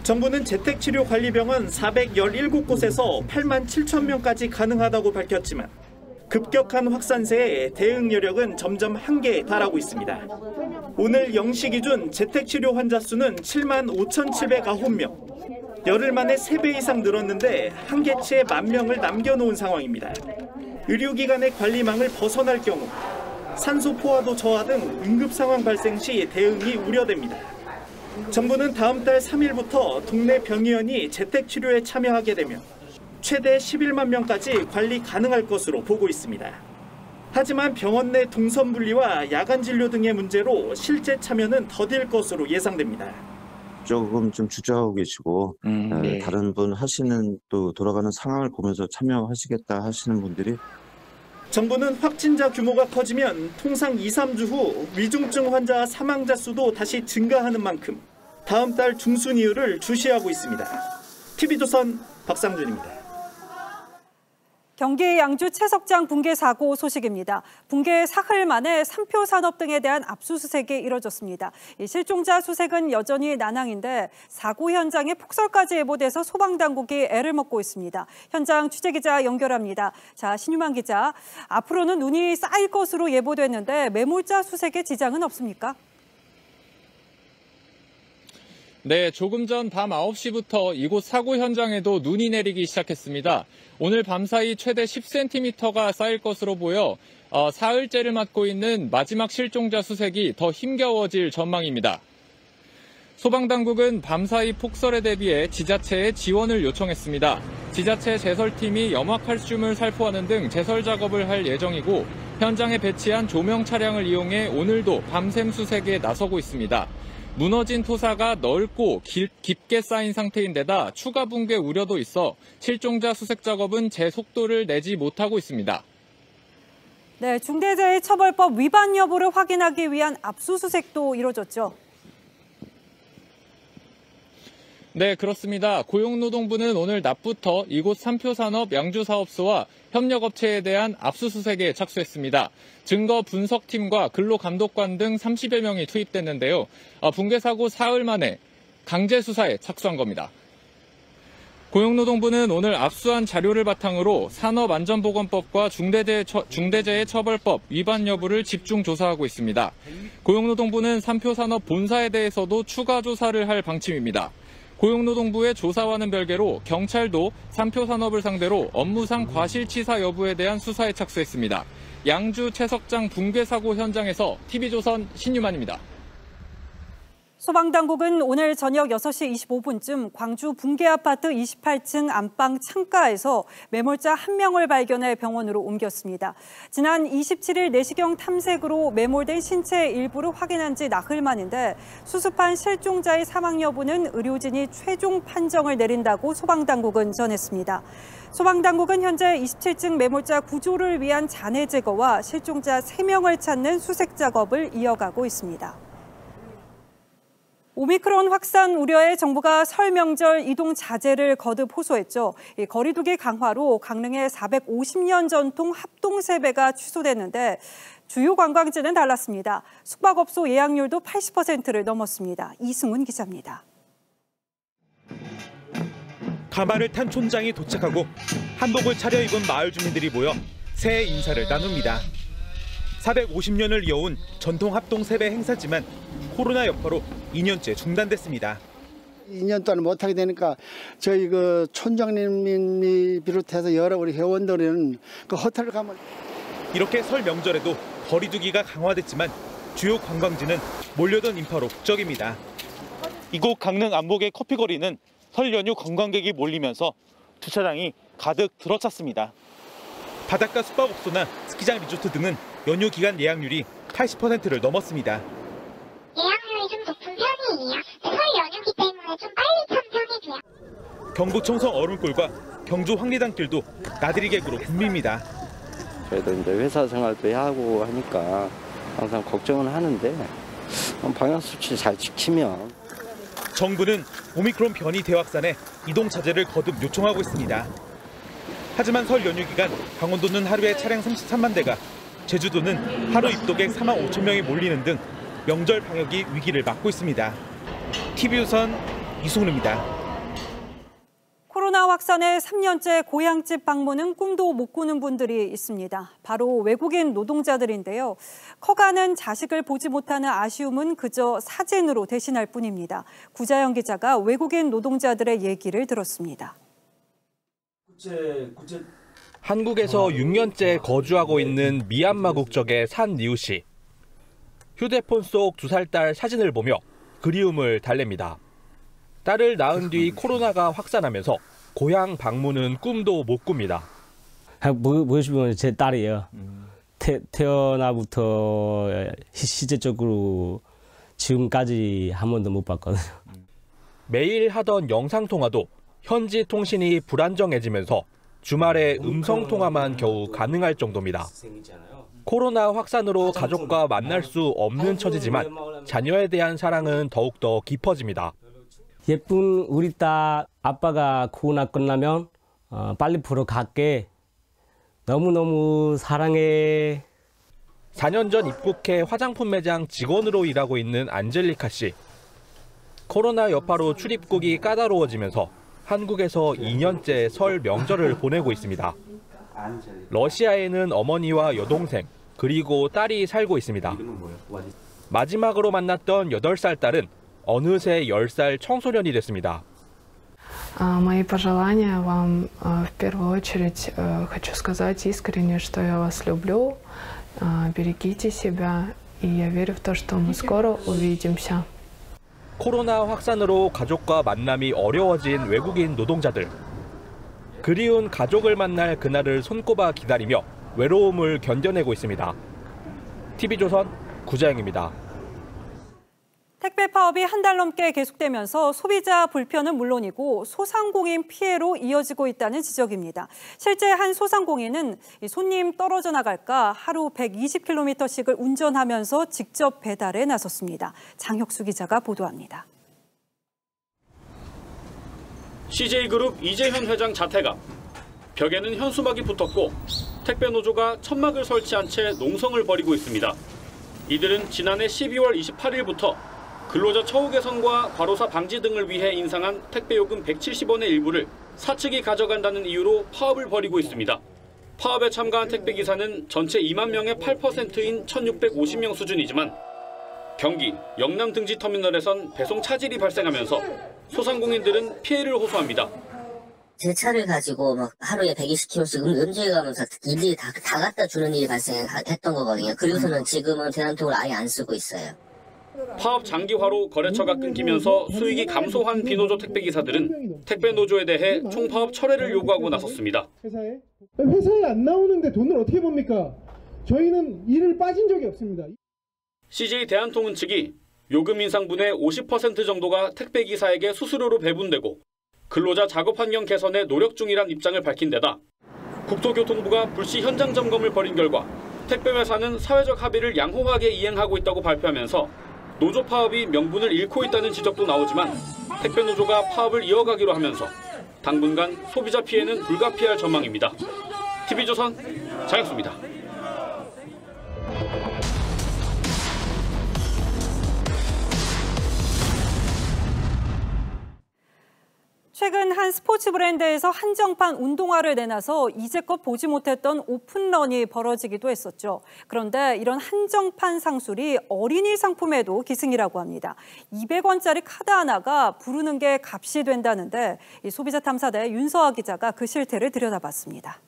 정부는 재택치료 관리병원 417곳에서 87,000명까지 가능하다고 밝혔지만 급격한 확산세에 대응 여력은 점점 한계에 달하고 있습니다. 오늘 0시 기준 재택치료 환자 수는 75,709명. 열흘 만에 3배 이상 늘었는데 한계치에 10,000명을 남겨놓은 상황입니다. 의료기관의 관리망을 벗어날 경우 산소 포화도 저하 등 응급 상황 발생 시 대응이 우려됩니다. 정부는 다음 달 3일부터 동네 병의원이 재택치료에 참여하게 되며 최대 11만 명까지 관리 가능할 것으로 보고 있습니다. 하지만 병원 내 동선 분리와 야간 진료 등의 문제로 실제 참여는 더딜 것으로 예상됩니다. 조금 좀 주저하고 계시고 다른 분 하시는 또 돌아가는 상황을 보면서 참여하시겠다 하시는 분들이 정부는 확진자 규모가 커지면 통상 2, 3주 후 위중증 환자 사망자 수도 다시 증가하는 만큼 다음 달 중순 이후를 주시하고 있습니다. TV조선 박상준입니다. 경기 양주 채석장 붕괴 사고 소식입니다. 붕괴 사흘 만에 삼표 산업 등에 대한 압수수색이 이뤄졌습니다. 실종자 수색은 여전히 난항인데 사고 현장에 폭설까지 예보돼서 소방당국이 애를 먹고 있습니다. 현장 취재기자 연결합니다. 자, 신유만 기자, 앞으로는 눈이 쌓일 것으로 예보됐는데 매몰자 수색에 지장은 없습니까? 네, 조금 전 밤 9시부터 이곳 사고 현장에도 눈이 내리기 시작했습니다. 오늘 밤사이 최대 10cm가 쌓일 것으로 보여 사흘째를 맞고 있는 마지막 실종자 수색이 더 힘겨워질 전망입니다. 소방당국은 밤사이 폭설에 대비해 지자체에 지원을 요청했습니다. 지자체 제설팀이 염화칼슘을 살포하는 등 제설 작업을 할 예정이고 현장에 배치한 조명 차량을 이용해 오늘도 밤샘 수색에 나서고 있습니다. 무너진 토사가 넓고 깊게 쌓인 상태인데다 추가 붕괴 우려도 있어 실종자 수색 작업은 제 속도를 내지 못하고 있습니다. 네, 중대재해처벌법 위반 여부를 확인하기 위한 압수수색도 이뤄졌죠. 네, 그렇습니다. 고용노동부는 오늘 낮부터 이곳 삼표산업 양주사업소와 협력업체에 대한 압수수색에 착수했습니다. 증거 분석팀과 근로감독관 등 30여 명이 투입됐는데요. 붕괴 사고 사흘 만에 강제 수사에 착수한 겁니다. 고용노동부는 오늘 압수한 자료를 바탕으로 산업안전보건법과 중대재해처벌법 위반 여부를 집중 조사하고 있습니다. 고용노동부는 삼표산업 본사에 대해서도 추가 조사를 할 방침입니다. 고용노동부의 조사와는 별개로 경찰도 삼표산업을 상대로 업무상 과실치사 여부에 대한 수사에 착수했습니다. 양주 채석장 붕괴 사고 현장에서 TV조선 신유만입니다. 소방당국은 오늘 저녁 6시 25분쯤 광주 붕괴 아파트 28층 안방 창가에서 매몰자 1명을 발견해 병원으로 옮겼습니다. 지난 27일 내시경 탐색으로 매몰된 신체 일부를 확인한 지 나흘 만인데 수습한 실종자의 사망 여부는 의료진이 최종 판정을 내린다고 소방당국은 전했습니다. 소방당국은 현재 27층 매몰자 구조를 위한 잔해 제거와 실종자 3명을 찾는 수색 작업을 이어가고 있습니다. 오미크론 확산 우려에 정부가 설 명절 이동 자제를 거듭 호소했죠. 거리두기 강화로 강릉의 450년 전통 합동세배가 취소됐는데 주요 관광지는 달랐습니다. 숙박업소 예약률도 80%를 넘었습니다. 이승훈 기자입니다. 가마를 탄 촌장이 도착하고 한복을 차려입은 마을 주민들이 모여 새해 인사를 나눕니다. 450년을 이어온 전통 합동 세배 행사지만 코로나 여파로 2년째 중단됐습니다. 2년 동안 못하게 되니까 저희 그 촌장님이 비롯해서 여러 우리 회원들은 그 호텔을 가면 이렇게 설 명절에도 거리두기가 강화됐지만 주요 관광지는 몰려든 인파로 북적입니다. 이곳 강릉 안목의 커피거리는 설 연휴 관광객이 몰리면서 주차장이 가득 들어찼습니다. 바닷가 숙박업소나 스키장 리조트 등은 연휴 기간 예약률이 80%를 넘었습니다. 예약률이 좀 높은 편이에요. 설 연휴기 때문에 좀 빨리 참석해줘요. 경북 청성 얼음골과 경주 황리단길도 나들이 객으로 붐빕니다. 저희도 이제 회사 생활도 하고 하니까 항상 걱정은 하는데 방역수칙 잘 지키면. 정부는 오미크론 변이 대확산에 이동 자제를 거듭 요청하고 있습니다. 하지만 설 연휴 기간 강원도는 하루에 차량 33만 대가, 제주도는 하루 입도객 4만 5천 명이 몰리는 등 명절 방역이 위기를 맞고 있습니다. TV조선 이승훈입니다. 코로나 확산에 3년째 고향집 방문은 꿈도 못 꾸는 분들이 있습니다. 바로 외국인 노동자들인데요. 커가는 자식을 보지 못하는 아쉬움은 그저 사진으로 대신할 뿐입니다. 구자영 기자가 외국인 노동자들의 얘기를 들었습니다. 한국에서 6년째 거주하고 있는 미얀마 국적의 산 리우 씨. 휴대폰 속 2살 딸 사진을 보며 그리움을 달랩니다. 딸을 낳은 뒤 코로나가 확산하면서 고향 방문은 꿈도 못 꿉니다. 보시면 제 딸이에요. 태어나부터 실제적으로 지금까지 한 번도 못 봤거든요. 매일 하던 영상통화도 현지 통신이 불안정해지면서 주말에 음성통화만 겨우 가능할 정도입니다. 코로나 확산으로 가족과 만날 수 없는 처지지만 자녀에 대한 사랑은 더욱더 깊어집니다. 예쁜 우리 딸 아빠가 코로나 끝나면 빨리 보러 갈게. 너무너무 사랑해. 4년 전 입국해 화장품 매장 직원으로 일하고 있는 안젤리카 씨. 코로나 여파로 출입국이 까다로워지면서 한국에서 2년째 설 명절을 보내고 있습니다. 러시아에는 어머니와 여동생, 그리고 딸이 살고 있습니다. 마지막으로 만났던 8살 딸은 어느새 10살 청소년이 됐습니다. Мои пожелания вам в первую очередь хочу сказать искренне, что я вас люблю. Берегите себя, и я верю в то, что мы скоро увидимся. 코로나 확산으로 가족과 만남이 어려워진 외국인 노동자들. 그리운 가족을 만날 그날을 손꼽아 기다리며 외로움을 견뎌내고 있습니다. TV조선 구자영입니다. 택배 파업이 한 달 넘게 계속되면서 소비자 불편은 물론이고 소상공인 피해로 이어지고 있다는 지적입니다. 실제 한 소상공인은 손님 떨어져 나갈까 하루 120km씩을 운전하면서 직접 배달에 나섰습니다. 장혁수 기자가 보도합니다. CJ그룹 이재현 회장 자택 앞. 벽에는 현수막이 붙었고 택배 노조가 천막을 설치한 채 농성을 벌이고 있습니다. 이들은 지난해 12월 28일부터 근로자 처우 개선과 과로사 방지 등을 위해 인상한 택배요금 170원의 일부를 사측이 가져간다는 이유로 파업을 벌이고 있습니다. 파업에 참가한 택배기사는 전체 2만 명의 8%인 1,650명 수준이지만 경기, 영남 등지 터미널에선 배송 차질이 발생하면서 소상공인들은 피해를 호소합니다. 제 차를 가지고 막 하루에 120km씩 운전해가면서 일일이 다 갖다 주는 일이 발생했던 거거든요. 그리고서는 지금은 대한통을 아예 안 쓰고 있어요. 파업 장기화로 거래처가 끊기면서 수익이 감소한 비노조 택배기사들은 택배노조에 대해 총파업 철회를 요구하고 나섰습니다. 회사에 안 나오는데 돈을 어떻게 봅니까? 저희는 일을 빠진 적이 없습니다. CJ 대한통운 측이 요금 인상분의 50% 정도가 택배기사에게 수수료로 배분되고 근로자 작업 환경 개선에 노력 중이란 입장을 밝힌 데다 국토교통부가 불시 현장 점검을 벌인 결과 택배회사는 사회적 합의를 양호하게 이행하고 있다고 발표하면서 노조 파업이 명분을 잃고 있다는 지적도 나오지만 택배노조가 파업을 이어가기로 하면서 당분간 소비자 피해는 불가피할 전망입니다. TV조선 장혁수입니다. 최근 한 스포츠 브랜드에서 한정판 운동화를 내놔서 이제껏 보지 못했던 오픈런이 벌어지기도 했었죠. 그런데 이런 한정판 상술이 어린이 상품에도 기승이라고 합니다. 200원짜리 카드 하나가 부르는 게 값이 된다는데 이 소비자탐사대 윤서아 기자가 그 실태를 들여다봤습니다.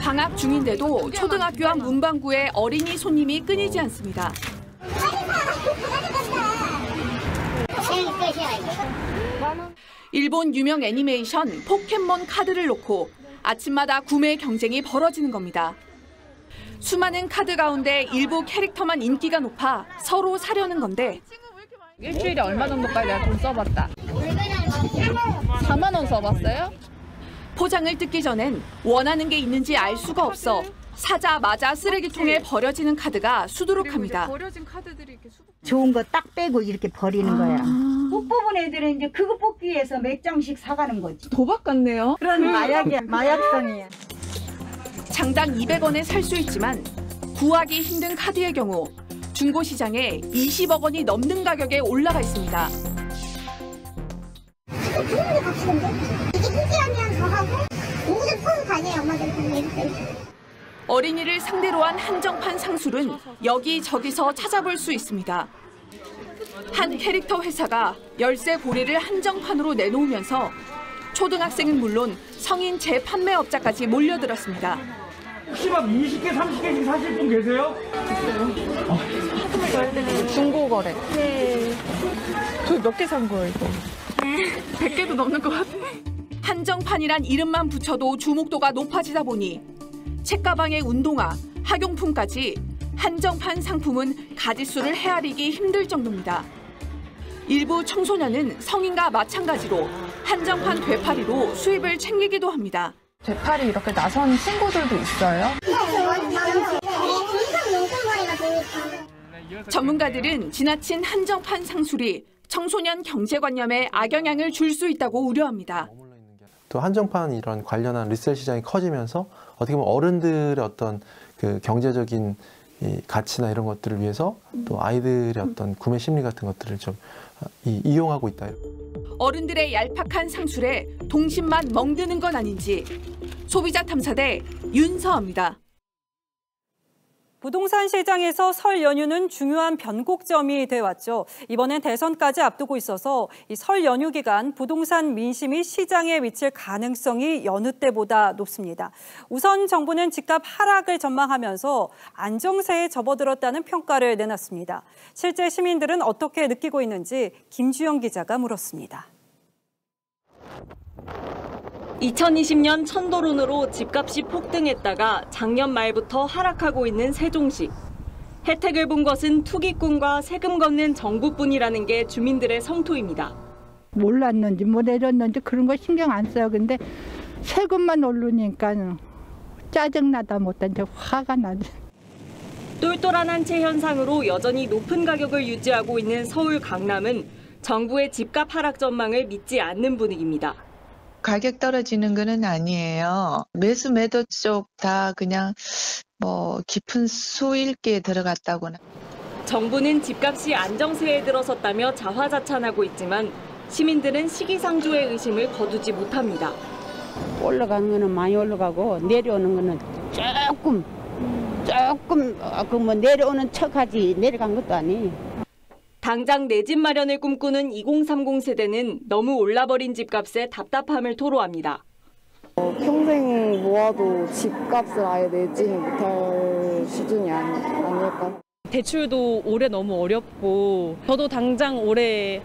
방학 중인데도 초등학교 앞 문방구에 어린이 손님이 끊이지 않습니다. 일본 유명 애니메이션 포켓몬 카드를 놓고 아침마다 구매 경쟁이 벌어지는 겁니다. 수많은 카드 가운데 일부 캐릭터만 인기가 높아 서로 사려는 건데 일주일에 얼마 정도까지 내가 돈 써봤다. 4만 원 써봤어요? 포장을 뜯기 전엔 원하는 게 있는지 알 수가 없어 사자마자 쓰레기통에 버려지는 카드가 수두룩합니다. 좋은 거 딱 빼고 이렇게 버리는 거야. 못 뽑은 애들은 이제 그거 뽑기 위해서 몇 장씩 사가는 거지. 도박 같네요. 그런 마약이야, 마약성이야. 장당 200원에 살 수 있지만 구하기 힘든 카드의 경우 중고시장에 20억 원이 넘는 가격에 올라가 있습니다. 어린이를 상대로 한 한정판 상술은 여기저기서 찾아볼 수 있습니다. 한 캐릭터 회사가 열쇠 고리를 한정판으로 내놓으면서 초등학생은 물론 성인 재판매업자까지 몰려들었습니다. 혹시 막 20개, 30개씩 사실 분 계세요? 중고 거래. 네. 저 몇 개 산 거예요, 이거? 100개도 넘는 것 같아. 한정판이란 이름만 붙여도 주목도가 높아지다 보니 책가방에 운동화, 학용품까지 한정판 상품은 가짓수를 헤아리기 힘들 정도입니다. 일부 청소년은 성인과 마찬가지로 한정판 되팔이로 수입을 챙기기도 합니다. 되팔이 이렇게 나선 친구들도 있어요? 전문가들은 지나친 한정판 상술이 청소년 경제관념에 악영향을 줄 수 있다고 우려합니다. 또 한정판 이런 관련한 리셀 시장이 커지면서 어떻게 보면 어른들의 어떤 그 경제적인 이 가치나 이런 것들을 위해서 또 아이들의 어떤 구매 심리 같은 것들을 좀 이용하고 있다. 어른들의 얄팍한 상술에 동심만 멍드는 건 아닌지 소비자 탐사대 윤서아입니다. 부동산 시장에서 설 연휴는 중요한 변곡점이 돼왔죠. 이번엔 대선까지 앞두고 있어서 이 설 연휴 기간 부동산 민심이 시장에 미칠 가능성이 여느 때보다 높습니다. 우선 정부는 집값 하락을 전망하면서 안정세에 접어들었다는 평가를 내놨습니다. 실제 시민들은 어떻게 느끼고 있는지 김주영 기자가 물었습니다. 2020년 천도론으로 집값이 폭등했다가 작년 말부터 하락하고 있는 세종시. 혜택을 본 것은 투기꾼과 세금 걷는 정부뿐이라는 게 주민들의 성토입니다. 몰랐는지 뭐 내렸는지 그런 거 신경 안 써요. 근데 세금만 오르니까 짜증나다 못한데 화가 나지. 똘똘한 한 채 현상으로 여전히 높은 가격을 유지하고 있는 서울 강남은 정부의 집값 하락 전망을 믿지 않는 분위기입니다. 가격 떨어지는 거는 아니에요. 매수 매도 쪽 다 그냥 뭐 깊은 수익에 들어갔다거나. 정부는 집값이 안정세에 들어섰다며 자화자찬하고 있지만 시민들은 시기상조의 의심을 거두지 못합니다. 올라가는 거는 많이 올라가고 내려오는 거는 조금 뭐 내려오는 척하지 내려간 것도 아니에요. 당장 내 집 마련을 꿈꾸는 2030 세대는 너무 올라버린 집값에 답답함을 토로합니다. 평생 모아도 집값을 아예 내지는 못할 수준이 아닐까. 대출도 올해 너무 어렵고 저도 당장 올해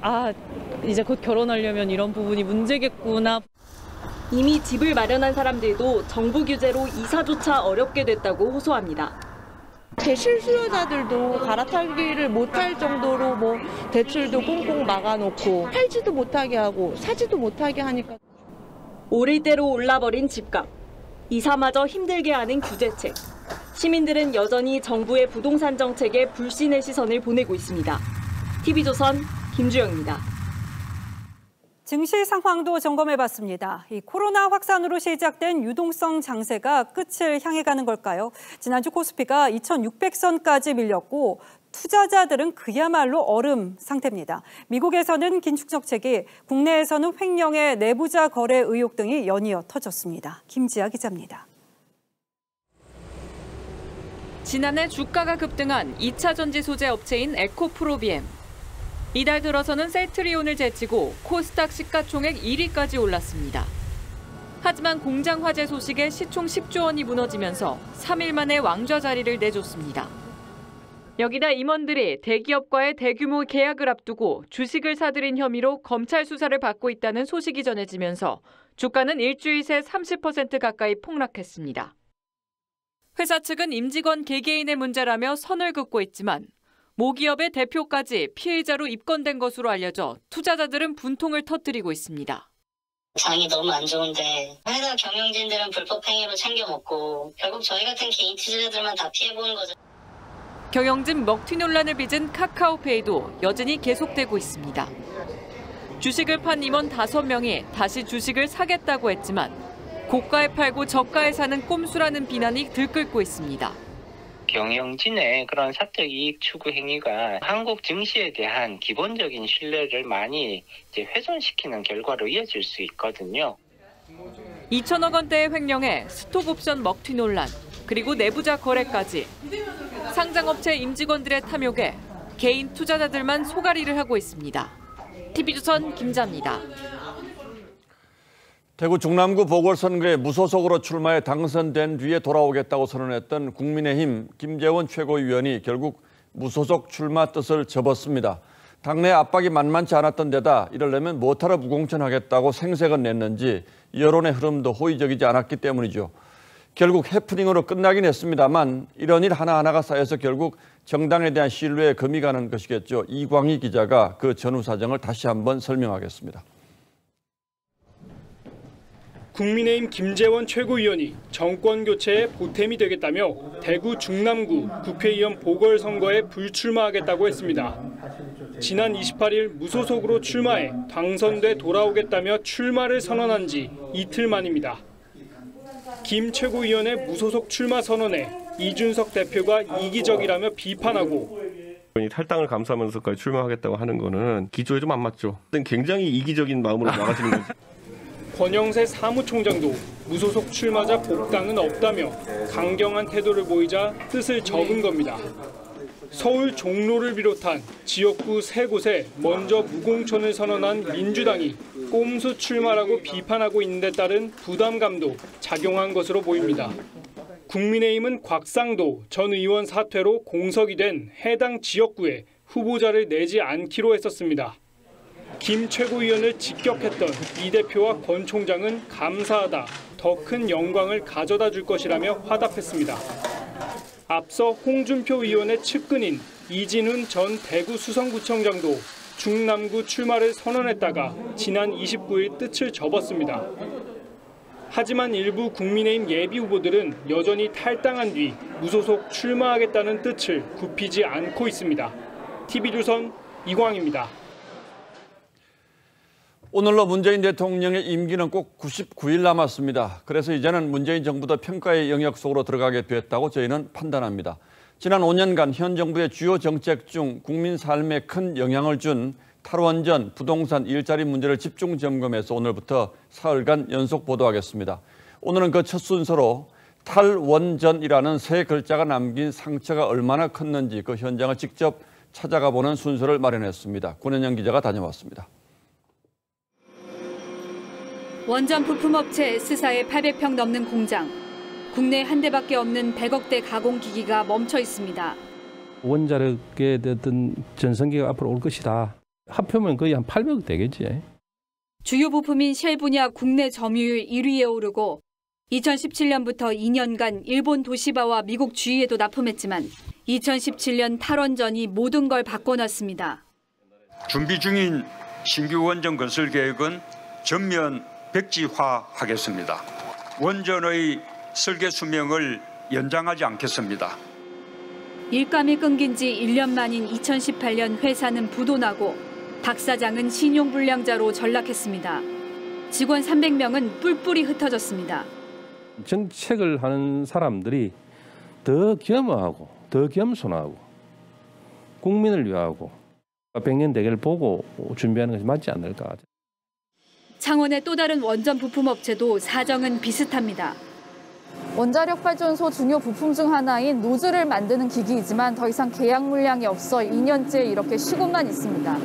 이제 곧 결혼하려면 이런 부분이 문제겠구나. 이미 집을 마련한 사람들도 정부 규제로 이사조차 어렵게 됐다고 호소합니다. 대출 수요자들도 갈아타기를 못할 정도로 뭐 대출도 꽁꽁 막아놓고 팔지도 못하게 하고 사지도 못하게 하니까. 오를 대로 올라버린 집값, 이사마저 힘들게 하는 규제책. 시민들은 여전히 정부의 부동산 정책에 불신의 시선을 보내고 있습니다. TV조선 김주영입니다. 증시 상황도 점검해봤습니다. 이 코로나 확산으로 시작된 유동성 장세가 끝을 향해 가는 걸까요? 지난주 코스피가 2600선까지 밀렸고 투자자들은 그야말로 얼음 상태입니다. 미국에서는 긴축 정책이, 국내에서는 횡령의 내부자 거래 의혹 등이 연이어 터졌습니다. 김지아 기자입니다. 지난해 주가가 급등한 2차 전지 소재 업체인 에코프로비엠. 이달 들어서는 셀트리온을 제치고 코스닥 시가총액 1위까지 올랐습니다. 하지만 공장 화재 소식에 시총 10조 원이 무너지면서 3일 만에 왕좌 자리를 내줬습니다. 여기다 임원들이 대기업과의 대규모 계약을 앞두고 주식을 사들인 혐의로 검찰 수사를 받고 있다는 소식이 전해지면서 주가는 일주일 새 30% 가까이 폭락했습니다. 회사 측은 임직원 개개인의 문제라며 선을 긋고 있지만 모기업의 대표까지 피해자로 입건된 것으로 알려져 투자자들은 분통을 터뜨리고 있습니다. 장이 너무 안 좋은데 회사 경영진들은 불법 행위로 챙겨 먹고 결국 저희 같은 개인 투자자들만 다 피해보는 거죠. 경영진 먹튀 논란을 빚은 카카오페이도 여전히 계속되고 있습니다. 주식을 판 임원 5명이 다시 주식을 사겠다고 했지만 고가에 팔고 저가에 사는 꼼수라는 비난이 들끓고 있습니다. 경영진의 그런 사적 이익 추구 행위가 한국 증시에 대한 기본적인 신뢰를 많이 훼손시키는 결과로 이어질 수 있거든요. 2천억 원대의 횡령에 스톡옵션 먹튀 논란, 그리고 내부자 거래까지 상장업체 임직원들의 탐욕에 개인 투자자들만 소가리를 하고 있습니다. TV조선 김자입니다. 대구 중남구 보궐선거에 무소속으로 출마해 당선된 뒤에 돌아오겠다고 선언했던 국민의힘 김재원 최고위원이 결국 무소속 출마 뜻을 접었습니다. 당내 압박이 만만치 않았던 데다 이러려면 뭐하러 무공천하겠다고 생색은 냈는지 여론의 흐름도 호의적이지 않았기 때문이죠. 결국 해프닝으로 끝나긴 했습니다만 이런 일 하나하나가 쌓여서 결국 정당에 대한 신뢰에 금이 가는 것이겠죠. 이광희 기자가 그 전후 사정을 다시 한번 설명하겠습니다. 국민의힘 김재원 최고위원이 정권 교체에 보탬이 되겠다며 대구 중남구 국회의원 보궐선거에 불출마하겠다고 했습니다. 지난 28일 무소속으로 출마해 당선돼 돌아오겠다며 출마를 선언한 지 이틀 만입니다. 김 최고위원의 무소속 출마 선언에 이준석 대표가 이기적이라며 비판하고 탈당을 감수하면서까지 출마하겠다고 하는 거는 기조에 좀 안 맞죠. 굉장히 이기적인 마음으로 나가시는 거죠. 권영세 사무총장도 무소속 출마자 복당은 없다며 강경한 태도를 보이자 뜻을 접은 겁니다. 서울 종로를 비롯한 지역구 3곳에 먼저 무공천을 선언한 민주당이 꼼수 출마라고 비판하고 있는 데 따른 부담감도 작용한 것으로 보입니다. 국민의힘은 곽상도 전 의원 사퇴로 공석이 된 해당 지역구에 후보자를 내지 않기로 했었습니다. 김 최고위원을 직격했던 이 대표와 권 총장은 감사하다, 더 큰 영광을 가져다 줄 것이라며 화답했습니다. 앞서 홍준표 의원의 측근인 이진훈 전 대구 수성구청장도 중남구 출마를 선언했다가 지난 29일 뜻을 접었습니다. 하지만 일부 국민의힘 예비 후보들은 여전히 탈당한 뒤 무소속 출마하겠다는 뜻을 굽히지 않고 있습니다. TV조선 이광입니다. 오늘로 문재인 대통령의 임기는 꼭 99일 남았습니다. 그래서 이제는 문재인 정부도 평가의 영역 속으로 들어가게 됐다고 저희는 판단합니다. 지난 5년간 현 정부의 주요 정책 중 국민 삶에 큰 영향을 준 탈원전, 부동산, 일자리 문제를 집중 점검해서 오늘부터 사흘간 연속 보도하겠습니다. 오늘은 그 첫 순서로 탈원전이라는 세 글자가 남긴 상처가 얼마나 컸는지 그 현장을 직접 찾아가 보는 순서를 마련했습니다. 권현영 기자가 다녀왔습니다. 원전 부품업체 S사의 800평 넘는 공장. 국내 한 대밖에 없는 100억대 가공기기가 멈춰 있습니다. 원자력의 어떤 전성기가 앞으로 올 것이다. 합하면 거의 한 800억 되겠지. 주요 부품인 쉘 분야 국내 점유율 1위에 오르고 2017년부터 2년간 일본 도시바와 미국 주위에도 납품했지만 2017년 탈원전이 모든 걸 바꿔놨습니다. 준비 중인 신규 원전 건설 계획은 전면 백지화하겠습니다. 원전의 설계 수명을 연장하지 않겠습니다. 일감이 끊긴 지 1년 만인 2018년 회사는 부도나고 박 사장은 신용불량자로 전락했습니다. 직원 300명은 뿔뿔이 흩어졌습니다. 정책을 하는 사람들이 더 겸허하고 더 겸손하고 국민을 위하고 100년 대계를 보고 준비하는 것이 맞지 않을까. 창원의 또 다른 원전 부품업체도 사정은 비슷합니다. 원자력 발전소 중요 부품 중 하나인 노즐을 만드는 기기이지만 더 이상 계약 물량이 없어 2년째 이렇게 쉬고만 있습니다.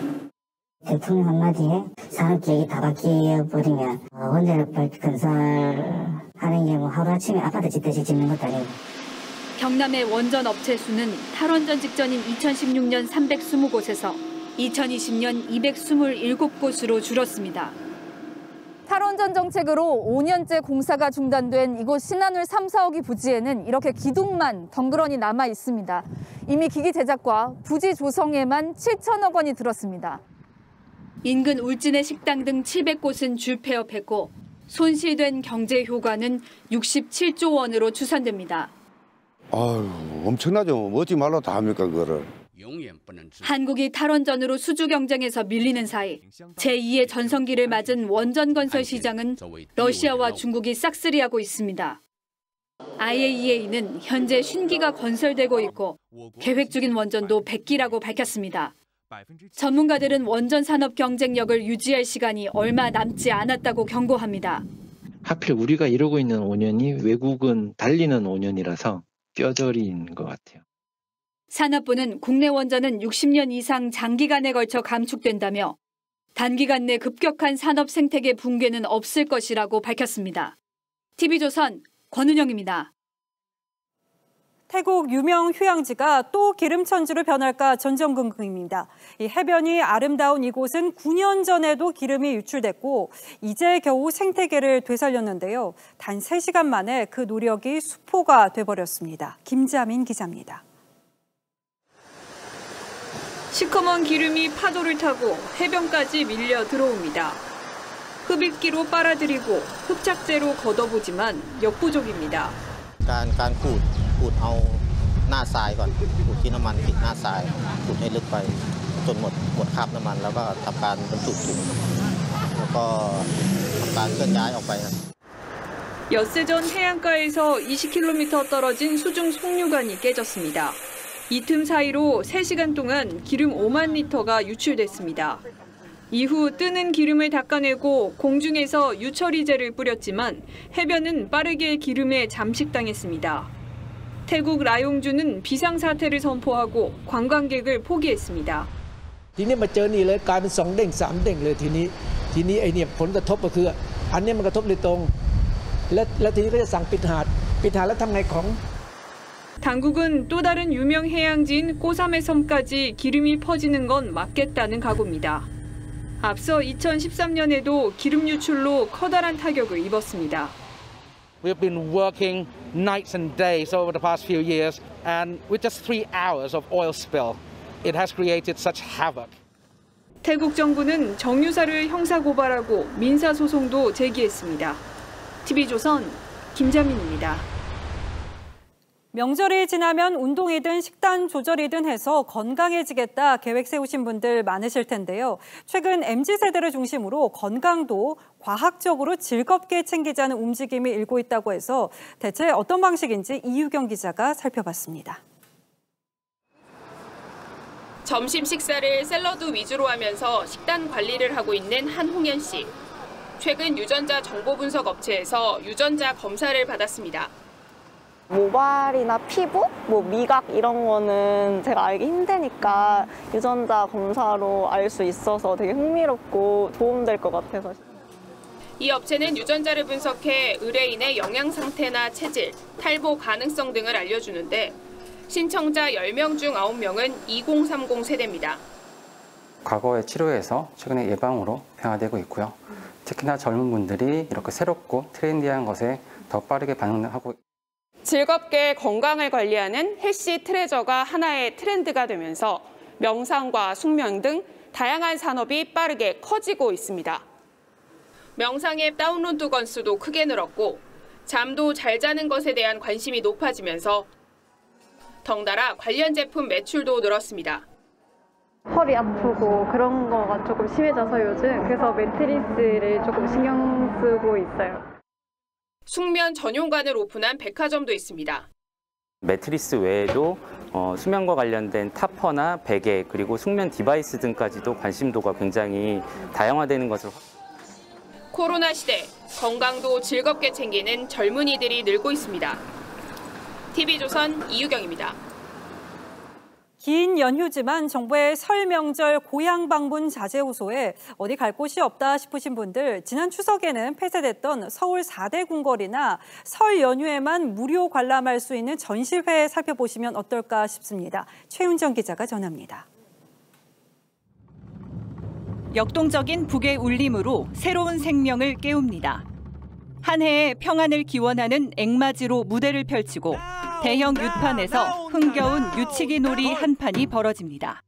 대통령 한마디에 산업계획이 다 바뀌어버리면 원자력 건설하는 게 하루아침에 아파트 짓듯이 짓는 것도 아니고. 경남의 원전 업체 수는 탈원전 직전인 2016년 320곳에서 2020년 227곳으로 줄었습니다. 탈원전 정책으로 5년째 공사가 중단된 이곳 신한울 3, 4호기 부지에는 이렇게 기둥만 덩그러니 남아 있습니다. 이미 기기 제작과 부지 조성에만 7천억 원이 들었습니다. 인근 울진의 식당 등 700곳은 줄폐업했고 손실된 경제 효과는 67조 원으로 추산됩니다. 아유, 엄청나죠. 어찌 말로 다 합니까, 그거를. 한국이 탈원전으로 수주 경쟁에서 밀리는 사이 제2의 전성기를 맞은 원전 건설 시장은 러시아와 중국이 싹쓸이하고 있습니다. IAEA는 현재 50기가 건설되고 있고 계획 중인 원전도 100기라고 밝혔습니다. 전문가들은 원전 산업 경쟁력을 유지할 시간이 얼마 남지 않았다고 경고합니다. 하필 우리가 이러고 있는 5년이 외국은 달리는 5년이라서 뼈저리인 것 같아요. 산업부는 국내 원전은 60년 이상 장기간에 걸쳐 감축된다며 단기간 내 급격한 산업 생태계 붕괴는 없을 것이라고 밝혔습니다. TV조선 권은영입니다. 태국 유명 휴양지가 또 기름천지로 변할까 전전긍긍입니다. 이 해변이 아름다운 이곳은 9년 전에도 기름이 유출됐고 이제 겨우 생태계를 되살렸는데요. 단 3시간 만에 그 노력이 수포가 돼버렸습니다. 김자민 기자입니다. 시커먼 기름이 파도를 타고 해변까지 밀려 들어옵니다. 흡입기로 빨아들이고 흡착제로 걷어보지만 역부족입니다. การขูดเอาหน้าทรายก่อนขูดที่น้ำมันปิดหน้าทรายขูดให้ลึกไปจนหมดคราบน้ำมันแล้วก็ทำการบรรจุถุงแล้วก็ทำการเคลื่อนย้ายออกไปครับ 엿새 전 해안가에서 20km 떨어진 수중 송유관이 깨졌습니다. 이 틈 사이로 3시간 동안 기름 5만 리터가 유출됐습니다. 이후 뜨는 기름을 닦아내고 공중에서 유처리제를 뿌렸지만 해변은 빠르게 기름에 잠식당했습니다. 태국 라용주는 비상사태를 선포하고 관광객을 포기했습니다. ทีนี้มาเจอนี่เลยกลายเป็น2เด้ง3เด้งเลยทีนี้ไอ้เนี่ยผลกระทบก็คืออันนี้มันกระทบโดยตรงแล้วทีนี้ก็จะสั่งปิดหาดแล้วทำไงของ 당국은 또 다른 유명 해양지인 꼬사메 섬까지 기름이 퍼지는 건 막겠다는 각오입니다. 앞서 2013년에도 기름 유출로 커다란 타격을 입었습니다. We've been working nights and days over the past few years, and with just 3 hours of oil spill, it has created such havoc. 태국 정부는 정유사를 형사고발하고 민사소송도 제기했습니다. TV조선 김자민입니다. 명절이 지나면 운동이든 식단 조절이든 해서 건강해지겠다 계획 세우신 분들 많으실 텐데요. 최근 MZ세대를 중심으로 건강도 과학적으로 즐겁게 챙기자는 움직임이 일고 있다고 해서 대체 어떤 방식인지 이유경 기자가 살펴봤습니다. 점심 식사를 샐러드 위주로 하면서 식단 관리를 하고 있는 한홍연 씨. 최근 유전자 정보 분석 업체에서 유전자 검사를 받았습니다. 모발이나 피부, 미각 이런 거는 제가 알기 힘드니까 유전자 검사로 알 수 있어서 되게 흥미롭고 도움될 것 같아서. 이 업체는 유전자를 분석해 의뢰인의 영양 상태나 체질, 탈모 가능성 등을 알려주는데 신청자 10명 중 9명은 2030 세대입니다. 과거의 치료에서 최근에 예방으로 변화되고 있고요. 특히나 젊은 분들이 이렇게 새롭고 트렌디한 것에 더 빠르게 반응하고 즐겁게 건강을 관리하는 헬시 트레저가 하나의 트렌드가 되면서 명상과 숙면 등 다양한 산업이 빠르게 커지고 있습니다. 명상 앱 다운로드 건수도 크게 늘었고 잠도 잘 자는 것에 대한 관심이 높아지면서 덩달아 관련 제품 매출도 늘었습니다. 허리 아프고 그런 거가 조금 심해져서 요즘 그래서 매트리스를 조금 신경 쓰고 있어요. 숙면 전용관을 오픈한 백화점도 있습니다. 매트리스 외에도 수면과 관련된 타퍼나 베개 그리고 숙면 디바이스 등까지도 관심도가 굉장히 다양화되는 것을. 코로나 시대 건강도 즐겁게 챙기는 젊은이들이 늘고 있습니다. TV조선 이유경입니다. 긴 연휴지만 정부의 설 명절 고향 방문 자제 호소에 어디 갈 곳이 없다 싶으신 분들, 지난 추석에는 폐쇄됐던 서울 4대 궁궐이나 설 연휴에만 무료 관람할 수 있는 전시회 살펴보시면 어떨까 싶습니다. 최윤정 기자가 전합니다. 역동적인 북의 울림으로 새로운 생명을 깨웁니다. 한 해의 평안을 기원하는 앵맞이로 무대를 펼치고 대형 윷판에서 흥겨운 유치기 놀이 한 판이 벌어집니다.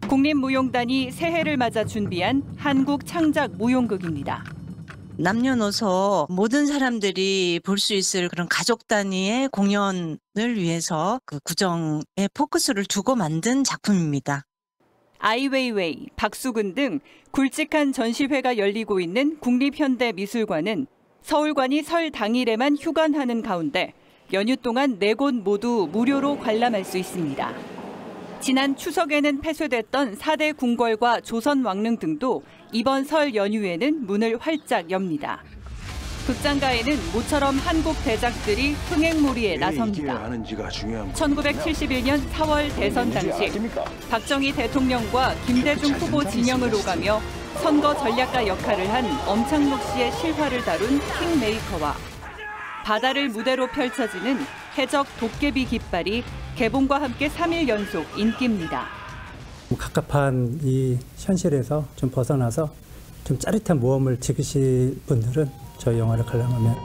국립무용단이 새해를 맞아 준비한 한국 창작 무용극입니다. 남녀노소 모든 사람들이 볼 수 있을 그런 가족 단위의 공연을 위해서 그 구정에 포커스를 두고 만든 작품입니다. 아이웨이웨이, 박수근 등 굵직한 전시회가 열리고 있는 국립현대미술관은 서울관이 설 당일에만 휴관하는 가운데 연휴 동안 4곳 모두 무료로 관람할 수 있습니다. 지난 추석에는 폐쇄됐던 4대 궁궐과 조선 왕릉 등도 이번 설 연휴에는 문을 활짝 엽니다. 극장가에는 모처럼 한국 대작들이 흥행몰이에 나섭니다. 1971년 4월 대선 당시 박정희 대통령과 김대중 후보 진영을 오가며 선거 전략가 역할을 한 엄창록 씨의 실화를 다룬 킹메이커와 바다를 무대로 펼쳐지는 해적 도깨비 깃발이 개봉과 함께 3일 연속 인기입니다. 갑갑한 이 현실에서 좀 벗어나서 좀 짜릿한 모험을 즐기실 분들은 저희 영화를 관람하면.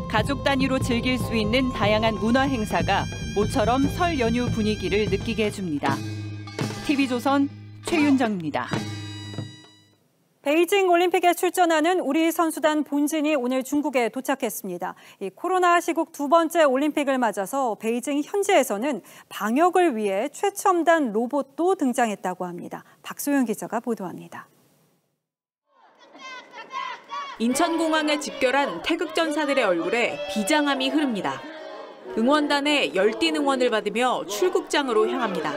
가족 단위로 즐길 수 있는 다양한 문화 행사가 모처럼 설 연휴 분위기를 느끼게 해줍니다. TV조선 최윤정입니다. 베이징 올림픽에 출전하는 우리 선수단 본진이 오늘 중국에 도착했습니다. 이 코로나 시국 2번째 올림픽을 맞아서 베이징 현지에서는 방역을 위해 최첨단 로봇도 등장했다고 합니다. 박소영 기자가 보도합니다. 인천공항에 집결한 태극전사들의 얼굴에 비장함이 흐릅니다. 응원단의 열띤 응원을 받으며 출국장으로 향합니다.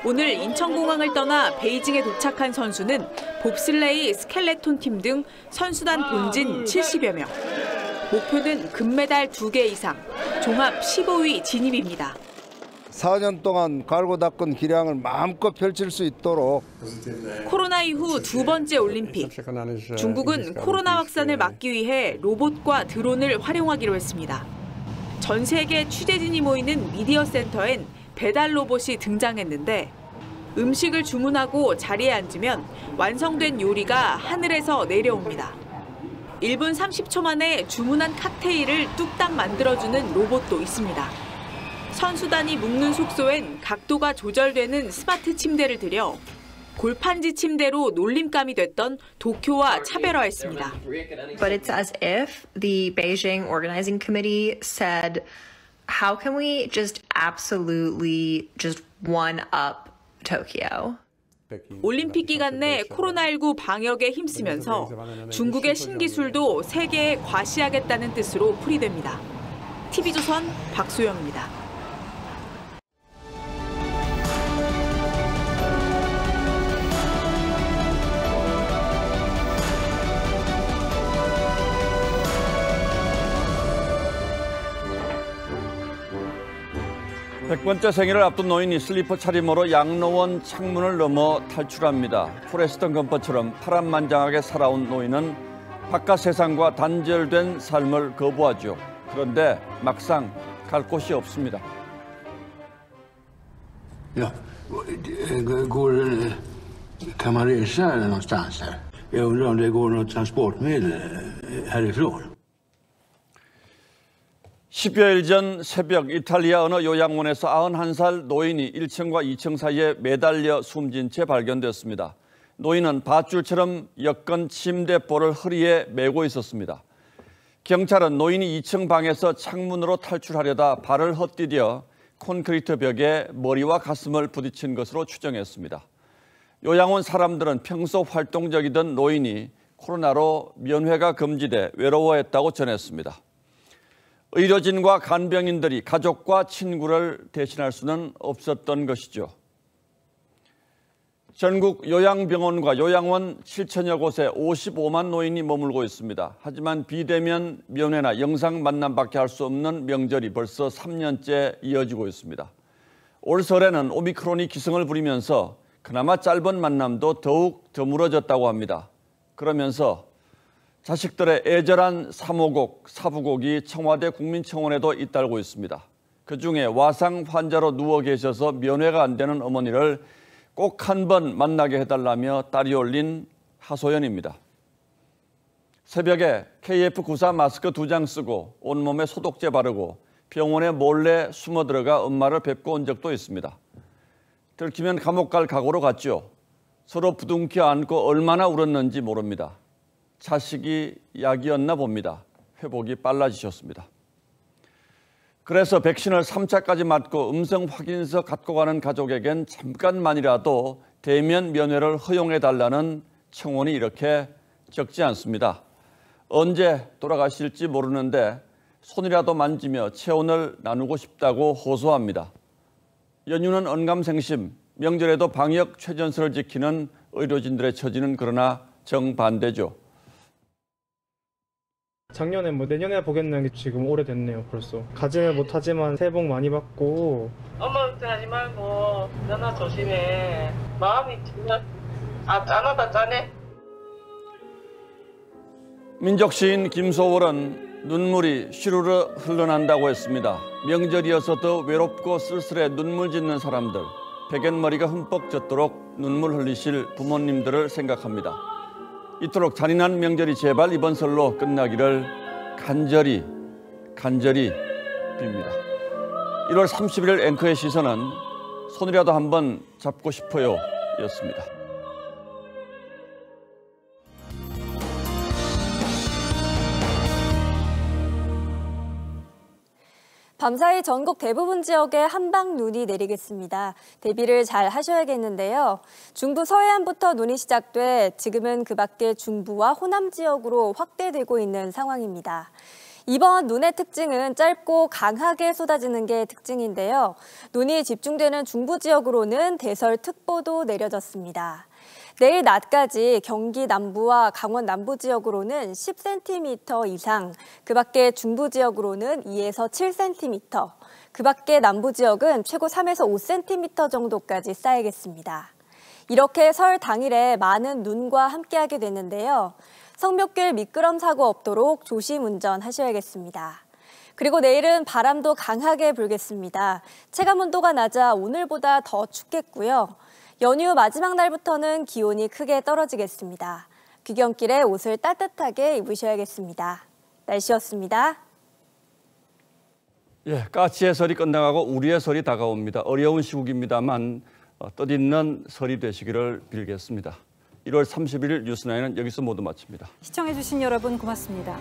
오늘 인천공항을 떠나 베이징에 도착한 선수는 봅슬레이 스켈레톤 팀 등 선수단 본진 70여 명. 목표는 금메달 2개 이상, 종합 15위 진입입니다. 4년 동안 갈고 닦은 기량을 마음껏 펼칠 수 있도록. 코로나 이후 2번째 올림픽. 중국은 코로나 확산을 막기 위해 로봇과 드론을 활용하기로 했습니다. 전 세계 취재진이 모이는 미디어 센터엔 배달 로봇이 등장했는데 음식을 주문하고 자리에 앉으면 완성된 요리가 하늘에서 내려옵니다. 1분 30초 만에 주문한 칵테일을 뚝딱 만들어주는 로봇도 있습니다. 선수단이 묵는 숙소엔 각도가 조절되는 스마트 침대를 들여 골판지 침대로 놀림감이 됐던 도쿄와 차별화했습니다. But it's as if the Beijing Organizing Committee said, how can we just absolutely just one up Tokyo? 올림픽 기간 내 코로나19 방역에 힘쓰면서 중국의 신기술도 세계에 과시하겠다는 뜻으로 풀이됩니다. TV조선 박소영입니다. 백 번째 생일을 앞둔 노인이 슬리퍼 차림으로 양로원 창문을 넘어 탈출합니다. 포레스턴 검퍼처럼 파란만장하게 살아온 노인은 바깥 세상과 단절된 삶을 거부하죠. 그런데 막상 갈 곳이 없습니다. Ja, kan man resa någonstans här? Jag undrar om det går något transportmedel härifrån. 10여일 전 새벽 이탈리아 어느 요양원에서 91살 노인이 1층과 2층 사이에 매달려 숨진 채 발견됐습니다. 노인은 밧줄처럼 여권 침대볼을 허리에 메고 있었습니다. 경찰은 노인이 2층 방에서 창문으로 탈출하려다 발을 헛디뎌 콘크리트 벽에 머리와 가슴을 부딪힌 것으로 추정했습니다. 요양원 사람들은 평소 활동적이던 노인이 코로나로 면회가 금지돼 외로워했다고 전했습니다. 의료진과 간병인들이 가족과 친구를 대신할 수는 없었던 것이죠. 전국 요양병원과 요양원 7천여 곳에 55만 노인이 머물고 있습니다. 하지만 비대면 면회나 영상 만남밖에 할 수 없는 명절이 벌써 3년째 이어지고 있습니다. 올 설에는 오미크론이 기승을 부리면서 그나마 짧은 만남도 더욱 드물어졌다고 합니다. 그러면서 자식들의 애절한 사모곡, 사부곡이 청와대 국민청원에도 잇따르고 있습니다. 그중에 와상 환자로 누워 계셔서 면회가 안 되는 어머니를 꼭 한 번 만나게 해달라며 딸이 올린 하소연입니다. 새벽에 KF94 마스크 2장 쓰고 온몸에 소독제 바르고 병원에 몰래 숨어 들어가 엄마를 뵙고 온 적도 있습니다. 들키면 감옥 갈 각오로 갔죠. 서로 부둥켜 안고 얼마나 울었는지 모릅니다. 자식이 약이었나 봅니다. 회복이 빨라지셨습니다. 그래서 백신을 3차까지 맞고 음성 확인서 갖고 가는 가족에겐 잠깐만이라도 대면 면회를 허용해달라는 청원이 이렇게 적지 않습니다. 언제 돌아가실지 모르는데 손이라도 만지며 체온을 나누고 싶다고 호소합니다. 연휴는 언감생심, 명절에도 방역 최전선을 지키는 의료진들의 처지는 그러나 정반대죠. 작년에 내년에 보겠는 게 지금 오래됐네요. 벌써 가지는 못하지만 새해 복 많이 받고. 엄마 걱정하지 말고 너나 조심해. 마음이 정말 짠하다 짠해. 민족시인 김소월은 눈물이 시루르 흘러난다고 했습니다. 명절이어서 더 외롭고 쓸쓸해 눈물 짓는 사람들, 베갯머리가 흠뻑 젖도록 눈물 흘리실 부모님들을 생각합니다. 이토록 잔인한 명절이 제발 이번 설로 끝나기를 간절히 빕니다. 1월 31일 앵커의 시선은 손이라도 한번 잡고 싶어요 였습니다. 밤사이 전국 대부분 지역에 한방 눈이 내리겠습니다. 대비를 잘 하셔야겠는데요. 중부 서해안부터 눈이 시작돼 지금은 그 밖에 중부와 호남 지역으로 확대되고 있는 상황입니다. 이번 눈의 특징은 짧고 강하게 쏟아지는 게 특징인데요. 눈이 집중되는 중부 지역으로는 대설특보도 내려졌습니다. 내일 낮까지 경기 남부와 강원 남부 지역으로는 10cm 이상, 그 밖에 중부 지역으로는 2에서 7cm, 그 밖에 남부 지역은 최고 3에서 5cm 정도까지 쌓이겠습니다. 이렇게 설 당일에 많은 눈과 함께하게 됐는데요. 성묘길 미끄럼 사고 없도록 조심 운전하셔야겠습니다. 그리고 내일은 바람도 강하게 불겠습니다. 체감 온도가 낮아 오늘보다 더 춥겠고요. 연휴 마지막 날부터는 기온이 크게 떨어지겠습니다. 귀경길에 옷을 따뜻하게 입으셔야겠습니다. 날씨였습니다. 예, 까치의 설이 끝나가고 우리의 설이 다가옵니다. 어려운 시국입니다만 뜻있는 설이 되시기를 빌겠습니다. 1월 31일 뉴스9는 여기서 모두 마칩니다. 시청해주신 여러분 고맙습니다.